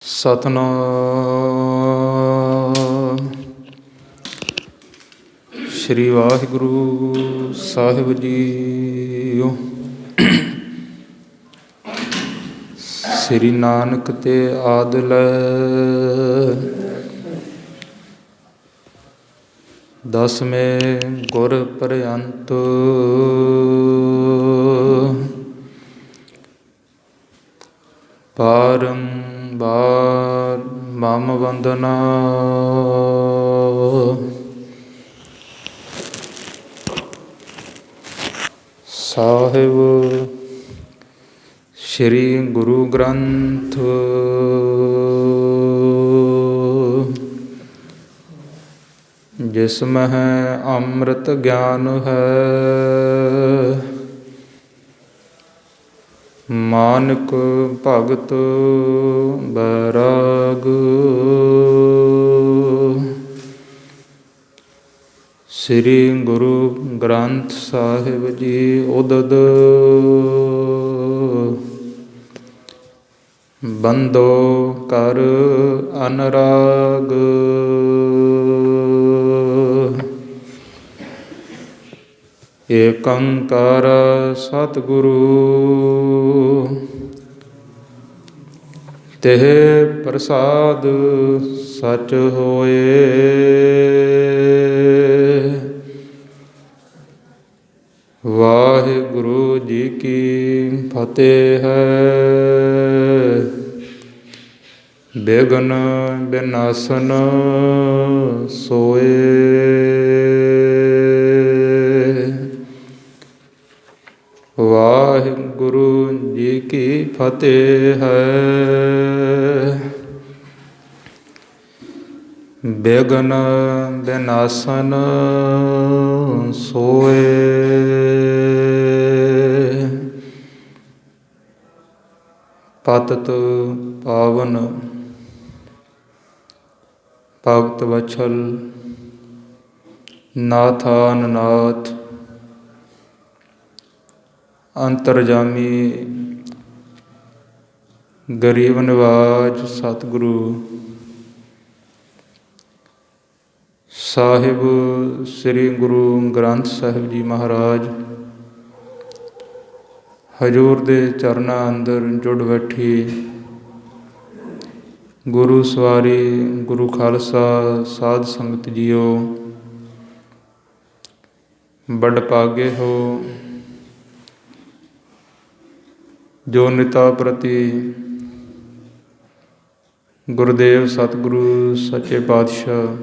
ਸਤਨਾਮ ਸ਼੍ਰੀ ਵਾਹਿਗੁਰੂ ਸਾਹਿਬ JIO. ਸ੍ਰੀ ਨਾਨਕ ਤੇ ਆਦਿ ਦਸਵੇਂ ਗੁਰ ਪਰਯੰਤ ਬਾਰੰਬਾਰ ਮਮ ਵੰਦਨਾ। ਸਾਹਿਬ ਸ੍ਰੀ ਗੁਰੂ ਗ੍ਰੰਥ ਜਿਸ ਮਹਿ ਅੰਮ੍ਰਿਤ ਗਿਆਨ ਹੈ, ਮਾਨਕ ਭਗਤ ਬੈਰਾਗ। ਸ੍ਰੀ ਗੁਰੂ ਗ੍ਰੰਥ ਸਾਹਿਬ ਜੀ ਉਦਦ ਬੰਦੋ ਕਰ ਅਨਰਾਗ। ਏਕ ਓਂਕਾਰ ਸਤਿਗੁਰੂ ਤਿਹ ਪ੍ਰਸਾਦ ਸਚ ਹੋਏ। ਵਾਹਿਗੁਰੂ ਜੀ ਕੀ ਫਤਿਹ ਹੈ। ਬਿਘਨ ਬਿਨਾਸਨ ਸੋਏ। ਵਾਹਿਗੁਰੂ ਜੀ ਕੀ ਫਤਿਹ ਹੈ। ਬਿਘਨ ਬਿਨਾਸਨ ਸੋਏ। ਪਤਿਤ ਪਾਵਨ ਭਗਤ ਵਛਲ ਨਾਥਾਨ ਨਾਥ ਅੰਤਰਜਾਮੀ ਗਰੀਬ ਨਿਵਾਜ ਸਤਿਗੁਰੂ ਸਾਹਿਬ ਸ੍ਰੀ ਗੁਰੂ ਗ੍ਰੰਥ ਸਾਹਿਬ ਜੀ ਮਹਾਰਾਜ ਹਜ਼ੂਰ ਦੇ ਚਰਨਾਂ ਅੰਦਰ ਜੁੜ ਬੈਠੀ ਗੁਰੂ ਸਵਾਰੀ ਗੁਰੂ ਖਾਲਸਾ ਸਾਧ ਸੰਗਤ ਜੀਓ, ਬੜ ਭਾਗੇ ਹੋ ਜੋ ਨਿਤਾ ਪ੍ਰਤੀ ਗੁਰਦੇਵ ਸਤਿਗੁਰੂ ਸੱਚੇ ਪਾਤਸ਼ਾਹ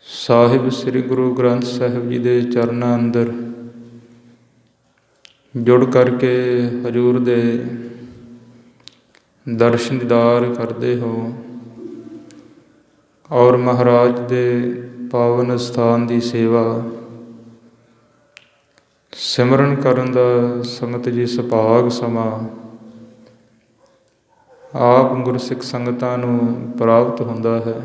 ਸਾਹਿਬ ਸ੍ਰੀ ਗੁਰੂ ਗ੍ਰੰਥ ਸਾਹਿਬ ਜੀ ਦੇ ਚਰਨਾਂ ਅੰਦਰ ਜੁੜ ਕਰਕੇ ਹਜ਼ੂਰ ਦੇ ਦਰਸ਼ਨ ਦੀਦਾਰ ਕਰਦੇ ਹੋ ਔਰ ਮਹਾਰਾਜ ਦੇ ਪਾਵਨ ਸਥਾਨ ਦੀ ਸੇਵਾ ਸਿਮਰਨ ਕਰਨ ਦਾ ਸੰਗਤ ਜੀ ਸੁਭਾਗ ਸਮਾਂ ਆਪ ਗੁਰਸਿੱਖ ਸੰਗਤਾਂ ਨੂੰ ਪ੍ਰਾਪਤ ਹੁੰਦਾ ਹੈ।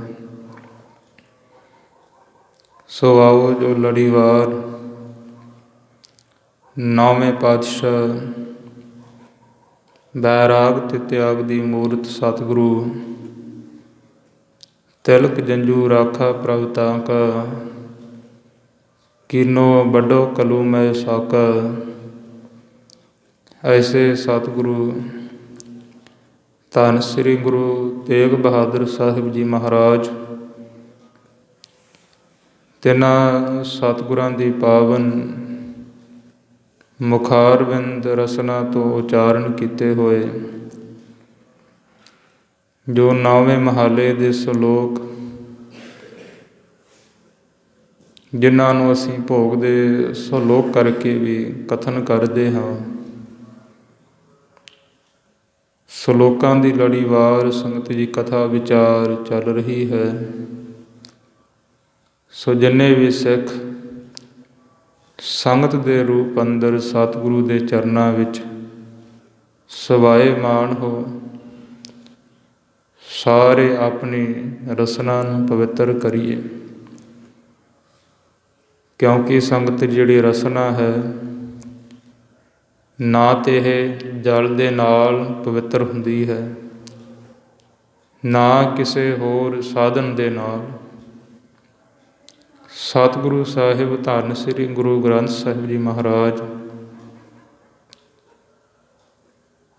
ਸੋ ਆਓ ਜੋ ਲੜੀਵਾਰ ਨੌਵੇਂ ਪਾਤਸ਼ਾਹ ਬੈਰਾਗ ਤੇ ਤਿਆਗ ਦੀ ਮੂਰਤ ਸਤਿਗੁਰੂ ਤਿਲਕ ਜੰਝੂ ਰਾਖਾ ਪ੍ਰਭ ਤਾਂ ਕਾ ਕੀਨੋ ਵੱਡੋ ਕਲੂ ਮੈਂ ਸਾਕਾ। ਐਸੇ ਸਤਿਗੁਰੂ ਧੰਨ ਸ੍ਰੀ ਗੁਰੂ ਤੇਗ ਬਹਾਦਰ ਸਾਹਿਬ ਜੀ ਮਹਾਰਾਜ ਤਿੰਨਾਂ ਸਤਿਗੁਰਾਂ ਦੀ ਪਾਵਨ ਮੁਖਾਰਬਿੰਦ ਰਸਨਾ ਤੋਂ ਉਚਾਰਨ ਕੀਤੇ ਹੋਏ ਜੋ ਨੌਵੇਂ ਮਹੱਲੇ ਦੇ ਸਲੋਕ ਜਿਨ੍ਹਾਂ ਨੂੰ ਅਸੀਂ ਭੋਗ ਦੇ ਸਲੋਕ ਕਰਕੇ ਵੀ ਕਥਨ ਕਰਦੇ ਹਾਂ। ਸਲੋਕਾਂ ਦੀ ਲੜੀਵਾਰ ਸੰਗਤ ਜੀ ਕਥਾ ਵਿਚਾਰ ਚੱਲ ਰਹੀ ਹੈ। ਸੋ ਜਿੰਨੇ ਵੀ ਸਿੱਖ ਸੰਗਤ ਦੇ ਰੂਪ ਅੰਦਰ ਸਤਿਗੁਰੂ ਦੇ ਚਰਨਾਂ ਵਿੱਚ ਸਵਾਏਮਾਨ ਹੋ, ਸਾਰੇ ਆਪਣੀ ਰਸਨਾ ਨੂੰ ਪਵਿੱਤਰ ਕਰੀਏ। ਕਿਉਂਕਿ ਸੰਗਤ ਜਿਹੜੀ ਰਸਨਾ ਹੈ ਨਾ ਤਾਂ ਇਹ ਜਲ ਦੇ ਨਾਲ ਪਵਿੱਤਰ ਹੁੰਦੀ ਹੈ ਨਾ ਕਿਸੇ ਹੋਰ ਸਾਧਨ ਦੇ ਨਾਲ। ਸਤਿਗੁਰੂ ਸਾਹਿਬ ਧੰਨ ਸ੍ਰੀ ਗੁਰੂ ਗ੍ਰੰਥ ਸਾਹਿਬ ਜੀ ਮਹਾਰਾਜ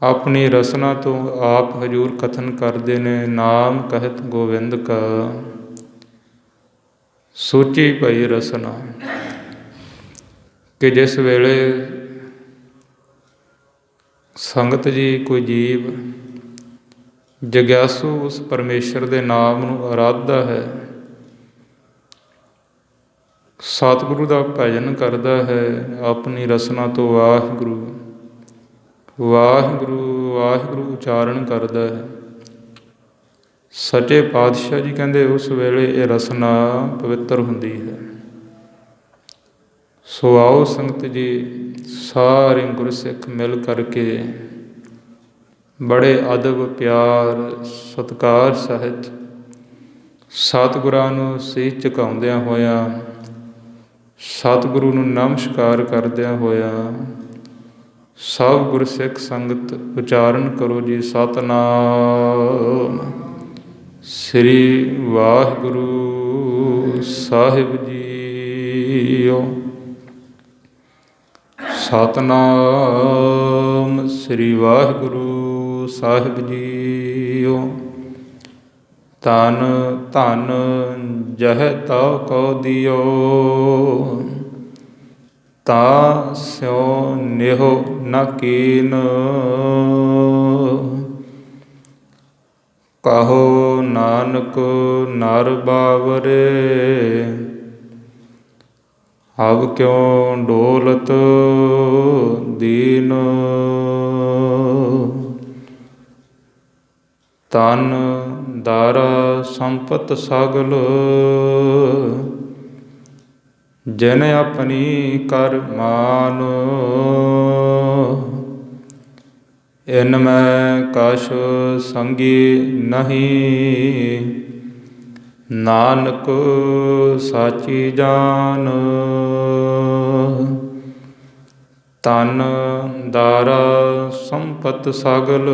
ਆਪਣੀ ਰਸਨਾ ਤੋਂ ਆਪ ਹਜ਼ੂਰ ਕਥਨ ਕਰਦੇ ਨੇ, ਨਾਮ ਕਹਿਤ ਗੋਬਿੰਦ ਕਾ ਸੋਚੀ ਪਈ ਰਸਨਾ। ਕਿ ਜਿਸ ਵੇਲੇ ਸੰਗਤ ਜੀ ਕੋਈ ਜੀਵ ਜਗਿਆਸੂ ਉਸ ਪਰਮੇਸ਼ਰ ਦੇ ਨਾਮ ਨੂੰ ਅਰਾਧਦਾ ਹੈ, ਸਤਿਗੁਰੂ ਦਾ ਭਜਨ ਕਰਦਾ ਹੈ, ਆਪਣੀ ਰਸਨਾ ਤੋਂ ਵਾਹਿਗੁਰੂ ਵਾਹਿਗੁਰੂ ਵਾਹਿਗੁਰੂ ਉਚਾਰਨ ਕਰਦਾ ਹੈ, ਸੱਚੇ ਪਾਤਸ਼ਾਹ ਜੀ ਕਹਿੰਦੇ ਉਸ ਵੇਲੇ ਇਹ ਰਸਨਾ ਪਵਿੱਤਰ ਹੁੰਦੀ ਹੈ। ਸੋ ਆਓ ਸੰਗਤ ਜੀ, ਸਾਰੇ ਗੁਰਸਿੱਖ ਮਿਲ ਕਰਕੇ ਬੜੇ ਅਦਬ ਪਿਆਰ ਸਤਿਕਾਰ ਸਹਿਤ ਸਤਿਗੁਰਾਂ ਨੂੰ ਸੀਸ ਝੁਕਾਉਂਦਿਆਂ ਹੋਇਆਂ, ਸਤਿਗੁਰੂ ਨੂੰ ਨਮਸਕਾਰ ਕਰਦਿਆਂ ਹੋਇਆਂ ਸਭ ਗੁਰਸਿੱਖ ਸੰਗਤ ਉਚਾਰਨ ਕਰੋ ਜੀ, ਸਤਿਨਾਮ ਸ੍ਰੀ ਵਾਹਿਗੁਰੂ ਸਾਹਿਬ ਜੀਓ। ਸਤਿਨਾਮ ਸ੍ਰੀ ਵਾਹਿਗੁਰੂ ਸਾਹਿਬ ਜੀਓ। ਧੰਨ ਧੰਨ ਜਹ ਤਉ ਕਉ ਦਿਓ, ਤਾ ਸਿਉ ਨਿਹੁ ਨ ਕੀਨ। ਕਹੋ ਨਾਨਕ ਨਰ ਬਾਵਰੇ, ਹਵ ਕਿਉ ਡੋਲਤ ਦੀਨ। ਤਨ ਦਾਰਾ ਸੰਪਤ ਸਗਲ, ਜਿਨ ਆਪਣੀ ਕਰ ਮਾਨ। ਇਨ ਮੈਂ ਕਛ ਸੰਗੀ ਨਹੀਂ, ਨਾਨਕ ਸਾਚੀ ਜਾਨ। ਤਨ ਦਾਰਾ ਸੰਪਤ ਸਗਲ,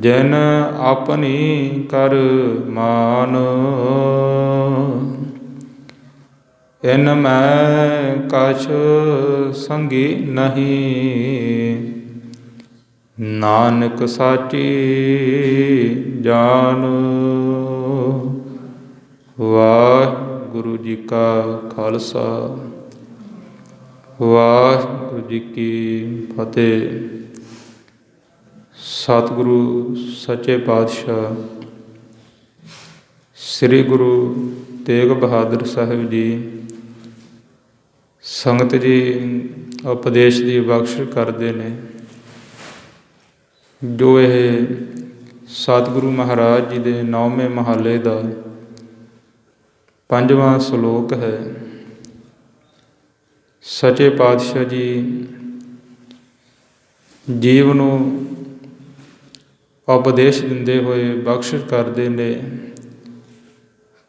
ਜਿਨ ਆਪਣੀ ਕਰ ਮਾਨ। ਇਨ ਮੈਂ ਕਛ ਸੰਗੀ ਨਹੀਂ, ਨਾਨਕ ਸਾਚੀ ਜਾਨ। ਵਾਹਿਗੁਰੂ ਜੀ ਕਾ ਖਾਲਸਾ, ਵਾਹਿਗੁਰੂ ਜੀ ਕੀ ਫਤਿਹ। ਸਤਿਗੁਰੂ ਸੱਚੇ ਪਾਤਸ਼ਾਹ ਸ੍ਰੀ ਗੁਰੂ ਤੇਗ ਬਹਾਦਰ ਸਾਹਿਬ ਜੀ ਸੰਗਤ ਜੀ ਉਪਦੇਸ਼ ਦੀ ਬਖਸ਼ਿਸ਼ ਕਰਦੇ ਨੇ। ਜੋ ਇਹ ਸਤਿਗੁਰੂ ਮਹਾਰਾਜ ਜੀ ਦੇ 9ਵੇਂ ਮਹੱਲੇ ਦਾ 5ਵਾਂ ਸ਼ਲੋਕ ਹੈ। ਸੱਚੇ ਪਾਤਸ਼ਾਹ ਜੀ ਜੀਵ ਨੂੰ ਉਪਦੇਸ਼ ਦਿੰਦੇ ਹੋਏ ਬਖਸ਼ਿਸ਼ ਕਰਦੇ ਨੇ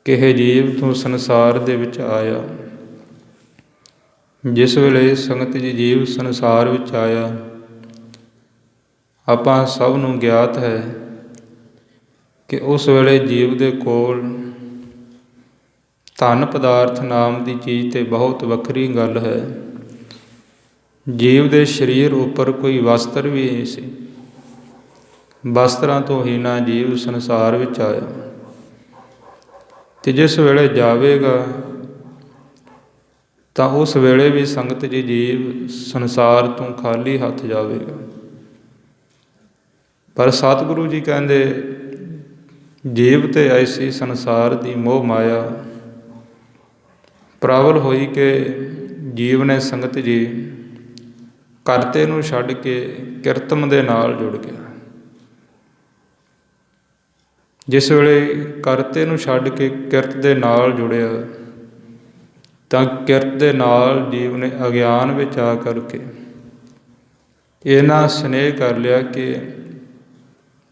ਕਿ ਇਹ ਜੀਵ ਤੂੰ ਸੰਸਾਰ ਦੇ ਵਿੱਚ ਆਇਆ। ਜਿਸ ਵੇਲੇ ਸੰਗਤ ਜੀ ਜੀਵ ਸੰਸਾਰ ਵਿੱਚ ਆਇਆ, ਆਪਾਂ ਸਭ ਨੂੰ ਗਿਆਤ ਹੈ ਕਿ ਉਸ ਵੇਲੇ ਜੀਵ ਦੇ ਕੋਲ ਧਨ ਪਦਾਰਥ ਨਾਮ ਦੀ ਚੀਜ਼ ਤੇ ਬਹੁਤ ਵੱਖਰੀ ਗੱਲ ਹੈ। ਜੀਵ ਦੇ ਸਰੀਰ ਉੱਪਰ ਕੋਈ ਵਸਤਰ ਵੀ ਨਹੀਂ ਸੀ। ਵਸਤਰਾਂ ਤੋਂ ਹੀ ਨਾ ਜੀਵ ਸੰਸਾਰ ਵਿੱਚ ਆਇਆ, ਤੇ ਜਿਸ ਵੇਲੇ ਜਾਵੇਗਾ ਤਾਂ ਉਸ ਵੇਲੇ ਵੀ ਸੰਗਤ ਜੀ ਜੀਵ ਸੰਸਾਰ ਤੋਂ ਖਾਲੀ ਹੱਥ ਜਾਵੇਗਾ। ਪਰ ਸਤਿਗੁਰੂ ਜੀ ਕਹਿੰਦੇ ਜੀਵ ਤੇ ਐਸੀ ਸੰਸਾਰ ਦੀ ਮੋਹ ਮਾਇਆ ਪ੍ਰਬਲ ਹੋਈ ਕਿ ਜੀਵ ਨੇ ਸੰਗਤ ਜੀ ਕਰਤੇ ਨੂੰ ਛੱਡ ਕੇ ਕਿਰਤਮ ਦੇ ਨਾਲ ਜੁੜ ਗਿਆ। ਜਿਸ ਵੇਲੇ ਕਰਤੇ ਨੂੰ ਛੱਡ ਕੇ ਕਿਰਤ ਦੇ ਨਾਲ ਜੁੜਿਆ ਤਾਂ ਕਿਰਤ ਦੇ ਨਾਲ ਜੀਵ ਨੇ ਅਗਿਆਨ ਵਿੱਚ ਆ ਕਰਕੇ ਇਹਨਾਂ ਸਨੇਹ ਕਰ ਲਿਆ ਕਿ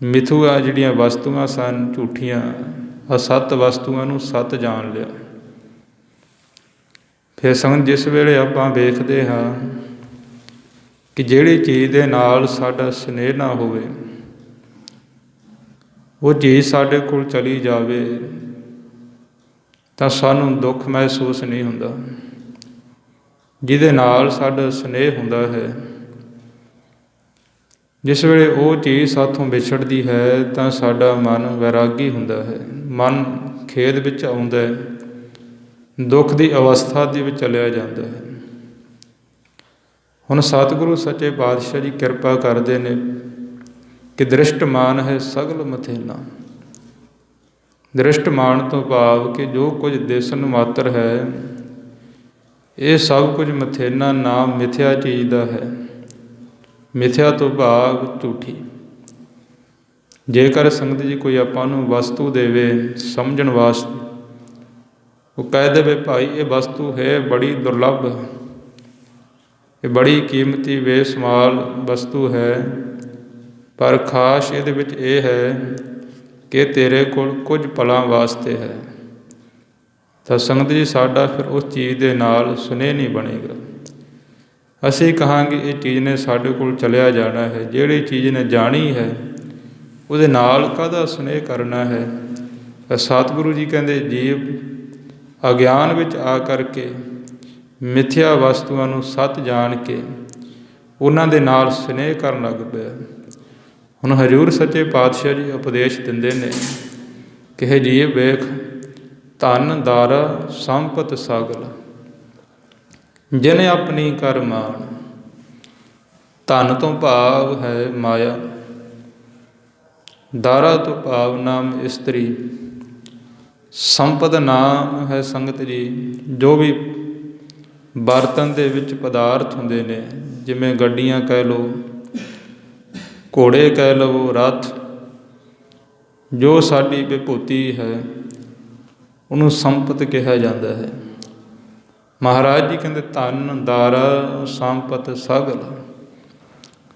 ਮਿਥੂਆ ਜਿਹੜੀਆਂ ਵਸਤੂਆਂ ਸਨ ਝੂਠੀਆਂ, ਅਸਤ ਵਸਤੂਆਂ ਨੂੰ ਸੱਤ ਜਾਣ ਲਿਆ। ਫਿਰ ਸੰਗਤ ਜਿਸ ਵੇਲੇ ਆਪਾਂ ਵੇਖਦੇ ਹਾਂ ਕਿ ਜਿਹੜੀ ਚੀਜ਼ ਦੇ ਨਾਲ ਸਾਡਾ ਸਨੇਹ ਨਾ ਹੋਵੇ, ਉਹ ਚੀਜ਼ ਸਾਡੇ ਕੋਲ ਚਲੀ ਜਾਵੇ ਤਾਂ ਸਾਨੂੰ ਦੁੱਖ ਮਹਿਸੂਸ ਨਹੀਂ ਹੁੰਦਾ। ਜਿਹਦੇ ਨਾਲ ਸਾਡਾ ਸਨੇਹ ਹੁੰਦਾ ਹੈ, ਜਿਸ ਵੇਲੇ ਉਹ ਚੀਜ਼ ਸਾਥੋਂ ਵਿਛੜਦੀ ਹੈ ਤਾਂ ਸਾਡਾ ਮਨ ਵੈਰਾਗੀ ਹੁੰਦਾ ਹੈ, ਮਨ ਖੇਦ ਵਿੱਚ ਆਉਂਦਾ ਹੈ, ਦੁੱਖ ਦੀ ਅਵਸਥਾ ਦੇ ਵਿੱਚ ਚਲਿਆ ਜਾਂਦਾ ਹੈ। ਹੁਣ ਸਤਿਗੁਰੂ ਸੱਚੇ ਪਾਤਸ਼ਾਹ ਜੀ ਕਿਰਪਾ ਕਰਦੇ ਨੇ ਕਿ ਦ੍ਰਿਸ਼ਟਮਾਨ ਹੈ ਸਗਲ ਮਥੇਨਾ। ਦ੍ਰਿਸ਼ਟਮਾਨ ਤੋਂ ਭਾਵ ਕਿ ਜੋ ਕੁਝ ਦਿਸਣ ਮਾਤਰ ਹੈ, ਇਹ ਸਭ ਕੁਝ ਮਥੇਨਾ ਨਾਮ ਮਿਥਿਆ ਚੀਜ਼ ਦਾ ਹੈ। ਮਿਥਿਆ ਤੋਂ ਭਾਵ ਝੂਠੀ। ਜੇਕਰ ਸੰਗਤ ਜੀ ਕੋਈ ਆਪਾਂ ਨੂੰ ਵਸਤੂ ਦੇਵੇ ਸਮਝਣ ਵਾਸਤੇ, ਉਹ ਕਹਿ ਦੇਵੇ ਭਾਈ ਇਹ ਵਸਤੂ ਹੈ ਬੜੀ ਦੁਰਲੱਭ, ਇਹ ਬੜੀ ਕੀਮਤੀ ਬੇਸ਼ੁਮਾਰ ਵਸਤੂ ਹੈ, ਪਰ ਖਾਸ ਇਹਦੇ ਵਿੱਚ ਇਹ ਹੈ ਕਿ ਤੇਰੇ ਕੋਲ ਕੁਝ ਪਲਾਂ ਵਾਸਤੇ ਹੈ, ਤਾਂ ਸੰਗਤ ਜੀ ਸਾਡਾ ਫਿਰ ਉਸ ਚੀਜ਼ ਦੇ ਨਾਲ ਸੁਨੇਹ ਨਹੀਂ ਬਣੇਗਾ। ਅਸੀਂ ਕਹਾਂਗੇ ਇਹ ਚੀਜ਼ ਨੇ ਸਾਡੇ ਕੋਲ ਚਲਿਆ ਜਾਣਾ ਹੈ, ਜਿਹੜੀ ਚੀਜ਼ ਨੇ ਜਾਣੀ ਹੈ ਉਹਦੇ ਨਾਲ ਕਾਹਦਾ ਸੁਨੇਹ ਕਰਨਾ ਹੈ। ਸਤਿਗੁਰੂ ਜੀ ਕਹਿੰਦੇ ਜੀਵ ਅਗਿਆਨ ਵਿੱਚ ਆ ਕਰਕੇ ਮਿਥਿਆ ਵਸਤੂਆਂ ਨੂੰ ਸੱਚ ਜਾਣ ਕੇ ਉਹਨਾਂ ਦੇ ਨਾਲ ਸੁਨੇਹ ਕਰਨ ਲੱਗ ਪਿਆ। ਹੁਣ ਹਜ਼ੂਰ ਸੱਚੇ ਪਾਤਸ਼ਾਹ ਜੀ ਉਪਦੇਸ਼ ਦਿੰਦੇ ਨੇ ਕਿ ਜੀਵ ਵੇਖ, ਧਨ ਦਾਰਾ ਸੰਪਤ ਸਾਗਲ, ਜਿਨੇ ਆਪਣੀ ਕਰ ਮਾਣ। ਧਨ ਤੋਂ ਭਾਵ ਹੈ ਮਾਇਆ, ਦਾਰਾ ਤੋਂ ਭਾਵ ਨਾਮ ਇਸਤਰੀ, ਸੰਪਦ ਨਾਮ ਹੈ ਸੰਗਤ ਜੀ ਜੋ ਵੀ ਬਰਤਨ ਦੇ ਵਿੱਚ ਪਦਾਰਥ ਹੁੰਦੇ ਨੇ, ਜਿਵੇਂ ਗੱਡੀਆਂ ਕਹਿ ਲਓ, ਘੋੜੇ ਕਹਿ ਲਵੋ, ਰੱਥ, ਜੋ ਸਾਡੀ ਵਿਭੂਤੀ ਹੈ ਉਹਨੂੰ ਸੰਪਤ ਕਿਹਾ ਜਾਂਦਾ ਹੈ। ਮਹਾਰਾਜ ਜੀ ਕਹਿੰਦੇ ਧਨ ਦਾਰਾ ਸੰਪਤ ਸਗਲ।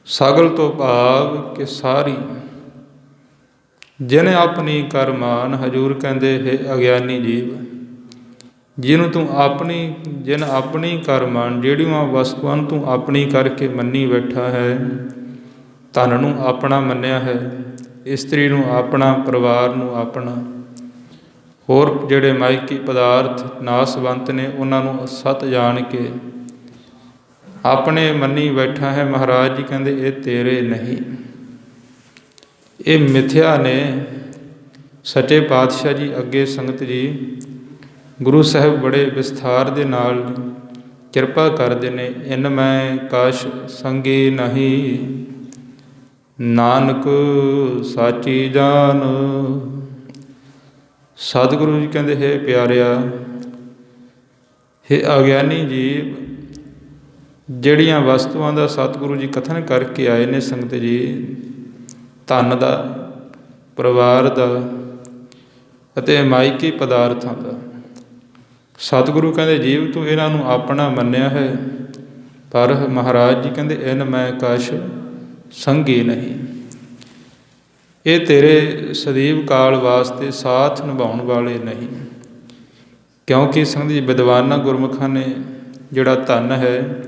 ਸਗਲ ਤੋਂ ਭਾਵ ਕਿ ਸਾਰੀ। ਜਿਹਨੇ ਆਪਣੀ ਕਰ ਮਾਨ, ਹਜ਼ੂਰ ਕਹਿੰਦੇ ਹੈ ਅਗਿਆਨੀ ਜੀਵ, ਜਿਹਨੂੰ ਤੂੰ ਜਿਨ ਆਪਣੀ ਕਰ ਮਾਨ, ਜਿਹੜੀਆਂ ਵਸਤੂਆਂ ਨੂੰ ਤੂੰ ਆਪਣੀ ਕਰਕੇ ਮੰਨੀ ਬੈਠਾ ਹੈ, ਧਨ ਨੂੰ ਆਪਣਾ ਮੰਨਿਆ ਹੈ, ਇਸਤਰੀ ਨੂੰ ਆਪਣਾ, ਪਰਿਵਾਰ ਨੂੰ ਆਪਣਾ, ਹੋਰ ਜਿਹੜੇ ਮਾਇਕੀ ਪਦਾਰਥ ਨਾਸਵੰਤ ਨੇ ਉਹਨਾਂ ਨੂੰ ਸੱਤ ਜਾਣ ਕੇ ਆਪਣੇ ਮੰਨੀ ਬੈਠਾ ਹੈ। ਮਹਾਰਾਜ ਜੀ ਕਹਿੰਦੇ ਇਹ ਤੇਰੇ ਨਹੀਂ, ਇਹ ਮਿਥਿਆ ਨੇ। ਸੱਚੇ ਪਾਤਸ਼ਾਹ ਜੀ ਅੱਗੇ ਸੰਗਤ ਜੀ ਗੁਰੂ ਸਾਹਿਬ ਬੜੇ ਵਿਸਥਾਰ ਦੇ ਨਾਲ ਕਿਰਪਾ ਕਰਦੇ ਨੇ। ਇਨ ਮੈਂ ਕਛ ਸੰਗੀ ਨਹੀਂ, ਨਾਨਕ ਸਾਚੀ ਜਾਨ। ਸਤਿਗੁਰੂ ਜੀ ਕਹਿੰਦੇ ਹੈ ਪਿਆਰਿਆ, ਹੇ ਅਗਿਆਨੀ ਜੀਵ, ਜਿਹੜੀਆਂ ਵਸਤੂਆਂ ਦਾ ਸਤਿਗੁਰੂ ਜੀ ਕਥਨ ਕਰਕੇ ਆਏ ਨੇ ਸੰਗਤ ਜੀ, ਧਨ ਦਾ, ਪਰਿਵਾਰ ਦਾ ਅਤੇ ਮਾਇਕੀ ਪਦਾਰਥਾਂ ਦਾ, ਸਤਿਗੁਰੂ ਕਹਿੰਦੇ ਜੀਵ ਤੂੰ ਇਹਨਾਂ ਨੂੰ ਆਪਣਾ ਮੰਨਿਆ ਹੈ, ਪਰ ਮਹਾਰਾਜ ਜੀ ਕਹਿੰਦੇ ਇਨ ਮੈਂ ਕਛ ਸੰਗੀ ਨਹੀਂ, ਇਹ ਤੇਰੇ ਸਦੀਵ ਕਾਲ ਵਾਸਤੇ ਸਾਥ ਨਿਭਾਉਣ ਵਾਲੇ ਨਹੀਂ। ਕਿਉਂਕਿ ਸੰਗਤ ਜੀ ਵਿਦਵਾਨਾਂ ਗੁਰਮੁਖਾਂ ਨੇ ਜਿਹੜਾ ਧਨ ਹੈ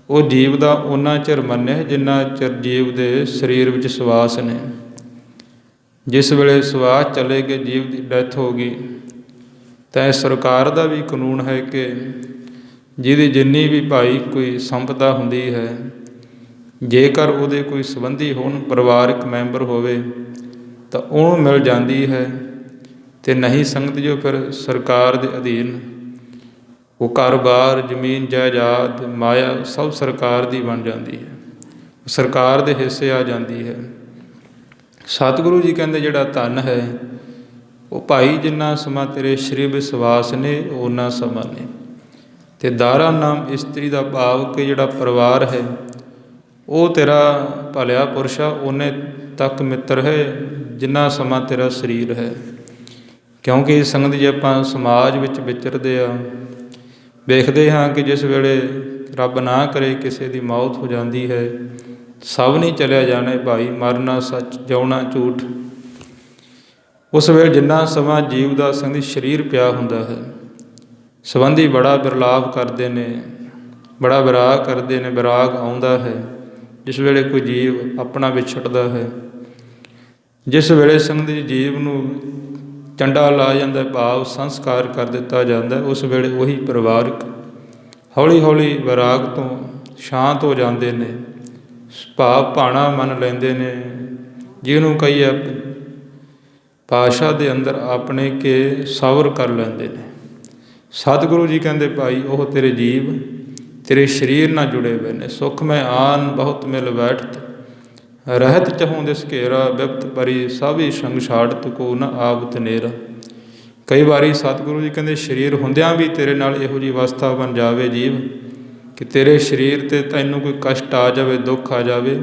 ਉਹ ਜੀਵ ਦਾ ਓਨਾ ਚਿਰ ਮੰਨਿਆ ਜਿੰਨਾ ਚਿਰ ਜੀਵ ਦੇ ਸਰੀਰ ਵਿੱਚ ਸਵਾਸ ਨੇ। ਜਿਸ ਵੇਲੇ ਸਵਾਸ ਚਲੇ ਗਏ, ਜੀਵ ਦੀ ਡੈਥ ਹੋ ਗਈ, ਤਾਂ ਸਰਕਾਰ ਦਾ ਵੀ ਕਾਨੂੰਨ ਹੈ ਕਿ ਜਿਹਦੀ ਜਿੰਨੀ ਵੀ ਭਾਈ ਕੋਈ ਸੰਪਦਾ ਹੁੰਦੀ ਹੈ, ਜੇਕਰ ਉਹਦੇ ਕੋਈ ਸੰਬੰਧੀ ਹੋਣ, ਪਰਿਵਾਰਕ ਮੈਂਬਰ ਹੋਵੇ ਤਾਂ ਉਹਨੂੰ ਮਿਲ ਜਾਂਦੀ ਹੈ, ਅਤੇ ਨਹੀਂ ਸੰਗਤ ਜੋ ਫਿਰ ਸਰਕਾਰ ਦੇ ਅਧੀਨ ਉਹ ਘਰ-ਬਾਰ, ਜ਼ਮੀਨ ਜਾਇਦਾਦ, ਮਾਇਆ ਸਭ ਸਰਕਾਰ ਦੀ ਬਣ ਜਾਂਦੀ ਹੈ, ਸਰਕਾਰ ਦੇ ਹਿੱਸੇ ਆ ਜਾਂਦੀ ਹੈ। ਸਤਿਗੁਰੂ ਜੀ ਕਹਿੰਦੇ ਜਿਹੜਾ ਧਨ ਹੈ ਉਹ ਭਾਈ ਜਿੰਨਾ ਸਮਾਂ ਤੇਰੇ ਸਰੀਰ ਵਿਸ਼ਵਾਸ ਨੇ ਓਨਾ ਸਮਾਂ ਨੇ। ਅਤੇ ਦਾਰਾ ਨਾਮ ਇਸਤਰੀ ਦਾ ਭਾਵ ਕਿ ਜਿਹੜਾ ਪਰਿਵਾਰ ਹੈ ਉਹ ਤੇਰਾ ਭਲਿਆ ਪੁਰਸ਼ ਆ, ਓਨੇ ਤੱਕ ਮਿੱਤਰ ਹੈ ਜਿੰਨਾ ਸਮਾਂ ਤੇਰਾ ਸਰੀਰ ਹੈ। ਕਿਉਂਕਿ ਸੰਗਤ ਜੇ ਆਪਾਂ ਸਮਾਜ ਵਿੱਚ ਵਿਚਰਦੇ ਆ, ਵੇਖਦੇ ਹਾਂ ਕਿ ਜਿਸ ਵੇਲੇ ਰੱਬ ਨਾ ਕਰੇ ਕਿਸੇ ਦੀ ਮੌਤ ਹੋ ਜਾਂਦੀ ਹੈ, ਸਭ ਨਹੀਂ ਚਲਿਆ ਜਾਣਾ ਭਾਈ, ਮਰਨਾ ਸੱਚ, ਜਿਉਣਾ ਝੂਠ। ਉਸ ਵੇਲੇ ਜਿੰਨਾ ਸਮਾਂ ਜੀਵ ਦਾ ਸੰਗਤ ਸਰੀਰ ਪਿਆ ਹੁੰਦਾ ਹੈ, ਸੰਬੰਧੀ ਬੜਾ ਵਿਰਲਾਪ ਕਰਦੇ ਨੇ, ਬੜਾ ਵਿਰਾਗ ਕਰਦੇ ਨੇ, ਵਿਰਾਗ ਆਉਂਦਾ ਹੈ ਜਿਸ ਵੇਲੇ ਕੋਈ ਜੀਵ ਆਪਣਾ ਵਿਛੜਦਾ ਹੈ। ਜਿਸ ਵੇਲੇ ਸੰਗਤ ਜੀ ਜੀਵ ਨੂੰ ਚੰਡਾ ਲਾ ਜਾਂਦਾ, ਭਾਵ ਸੰਸਕਾਰ ਕਰ ਦਿੱਤਾ ਜਾਂਦਾ, ਉਸ ਵੇਲੇ ਉਹੀ ਪਰਿਵਾਰਕ ਹੌਲੀ ਹੌਲੀ ਵਿਰਾਗ ਤੋਂ ਸ਼ਾਂਤ ਹੋ ਜਾਂਦੇ ਨੇ, ਭਾਵ ਭਾਣਾ ਮੰਨ ਲੈਂਦੇ ਨੇ, ਜਿਹਨੂੰ ਕਹੀਏ ਭਾਸ਼ਾ ਦੇ ਅੰਦਰ ਆਪਣੇ ਕੇ ਸਬਰ ਕਰ ਲੈਂਦੇ ਨੇ। ਸਤਿਗੁਰੂ ਜੀ ਕਹਿੰਦੇ ਭਾਈ ਉਹ ਤੇਰੇ ਜੀਵ ਤੇਰੇ ਸਰੀਰ ਨਾਲ ਜੁੜੇ ਹੋਏ ਨੇ। ਸੁਖ ਮੈਂ ਆਨ ਬਹੁਤ ਮਿਲ ਬੈਠਤ, ਰਹਿਤ ਚਹੂੰ ਦਿਸ ਘੇਰਾ, ਬਿਪਤ ਪਰੀ ਸਭੀ ਸੰਗ ਛਾੜਤ, ਕੋ ਨ ਆਵਤ ਨੇਰਾ। ਕਈ ਵਾਰੀ ਸਤਿਗੁਰੂ ਜੀ ਕਹਿੰਦੇ ਸਰੀਰ ਹੁੰਦਿਆਂ ਵੀ ਤੇਰੇ ਨਾਲ ਇਹੋ ਜਿਹੀ ਅਵਸਥਾ ਬਣ ਜਾਵੇ ਜੀਵ ਕਿ ਤੇਰੇ ਸਰੀਰ 'ਤੇ ਤੈਨੂੰ ਕੋਈ ਕਸ਼ਟ ਆ ਜਾਵੇ, ਦੁੱਖ ਆ ਜਾਵੇ,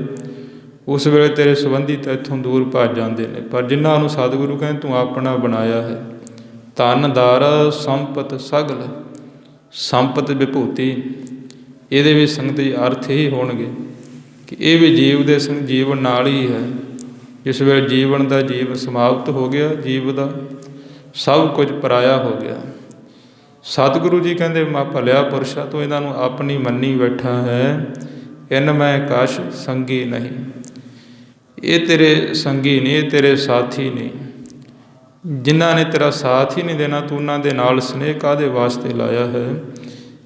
ਉਸ ਵੇਲੇ ਤੇਰੇ ਸੰਬੰਧੀ ਤਾਂ ਇੱਥੋਂ ਦੂਰ ਭੱਜ ਜਾਂਦੇ ਨੇ। ਪਰ ਜਿਨ੍ਹਾਂ ਨੂੰ ਸਤਿਗੁਰੂ ਕਹਿੰਦੇ ਤੂੰ ਆਪਣਾ ਬਣਾਇਆ ਹੈ, ਧਨ ਦਾਰ ਸੰਪਤ ਸਗਲ ਸੰਪਤ ਵਿਭੂਤੀ, ਇਹਦੇ ਵੀ ਸੰਗਤ ਜੀ ਅਰਥ ਹੀ ਹੋਣਗੇ ਕਿ ਇਹ ਵੀ ਜੀਵ ਦੇ ਜੀਵਨ ਨਾਲ ਹੀ ਹੈ। ਜਿਸ ਵੇਲੇ ਜੀਵਨ ਦਾ ਜੀਵ ਸਮਾਪਤ ਹੋ ਗਿਆ, ਜੀਵ ਦਾ ਸਭ ਕੁਝ ਪਰਾਇਆ ਹੋ ਗਿਆ। ਸਤਿਗੁਰੂ ਜੀ ਕਹਿੰਦੇ ਮੈਂ ਭਲਿਆ ਪੁਰਸ਼ਾ ਤੂੰ ਇਹਨਾਂ ਨੂੰ ਆਪਣੀ ਮੰਨੀ ਬੈਠਾ ਹੈ, ਇਨ ਮੈਂ ਕਛ ਸੰਗੀ ਨਹੀਂ। ਇਹ ਤੇਰੇ ਸੰਗੀ ਨਹੀਂ, ਇਹ ਤੇਰੇ ਸਾਥੀ ਨਹੀਂ। ਜਿਨ੍ਹਾਂ ਨੇ ਤੇਰਾ ਸਾਥ ਹੀ ਨਹੀਂ ਦੇਣਾ, ਤੂੰ ਉਹਨਾਂ ਦੇ ਨਾਲ ਸਨੇਹ ਕਾਹਦੇ ਵਾਸਤੇ ਲਾਇਆ ਹੈ।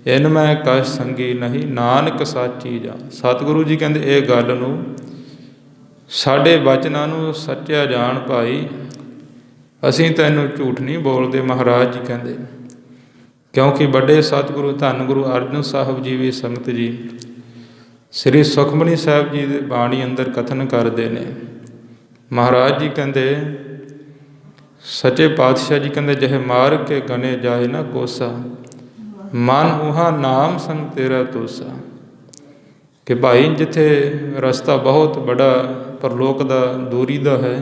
ਇਨ ਮੈਂ ਕਛ ਸੰਗੀ ਨਹੀਂ, ਨਾਨਕ ਸਾਚੀ ਜਾਣ। ਸਤਿਗੁਰੂ ਜੀ ਕਹਿੰਦੇ ਇਹ ਗੱਲ ਨੂੰ, ਸਾਡੇ ਬਚਨਾਂ ਨੂੰ ਸੱਚਿਆ ਜਾਣ ਭਾਈ, ਅਸੀਂ ਤੈਨੂੰ ਝੂਠ ਨਹੀਂ ਬੋਲਦੇ। ਮਹਾਰਾਜ ਜੀ ਕਹਿੰਦੇ ਕਿਉਂਕਿ ਵੱਡੇ ਸਤਿਗੁਰੂ ਧੰਨ ਗੁਰੂ ਅਰਜਨ ਸਾਹਿਬ ਜੀ ਵੀ ਸੰਗਤ ਜੀ ਸ੍ਰੀ ਸੁਖਮਨੀ ਸਾਹਿਬ ਜੀ ਦੇ ਬਾਣੀ ਅੰਦਰ ਕਥਨ ਕਰਦੇ ਨੇ। ਮਹਾਰਾਜ ਜੀ ਕਹਿੰਦੇ ਸੱਚੇ ਪਾਤਸ਼ਾਹ ਜੀ ਕਹਿੰਦੇ ਜਹ ਮਾਰ ਕੇ ਗਨੇ ਜਾਏ ਨਾ ਕੋਸਾ, ਮਨ ਉਹਾ ਨਾਮ ਸੰਗ ਤੇਰਾ ਤੋਸਾ। ਕਿ ਭਾਈ ਜਿੱਥੇ ਰਸਤਾ ਬਹੁਤ ਬੜਾ ਪਰਲੋਕ ਦਾ ਦੂਰੀ ਦਾ ਹੈ,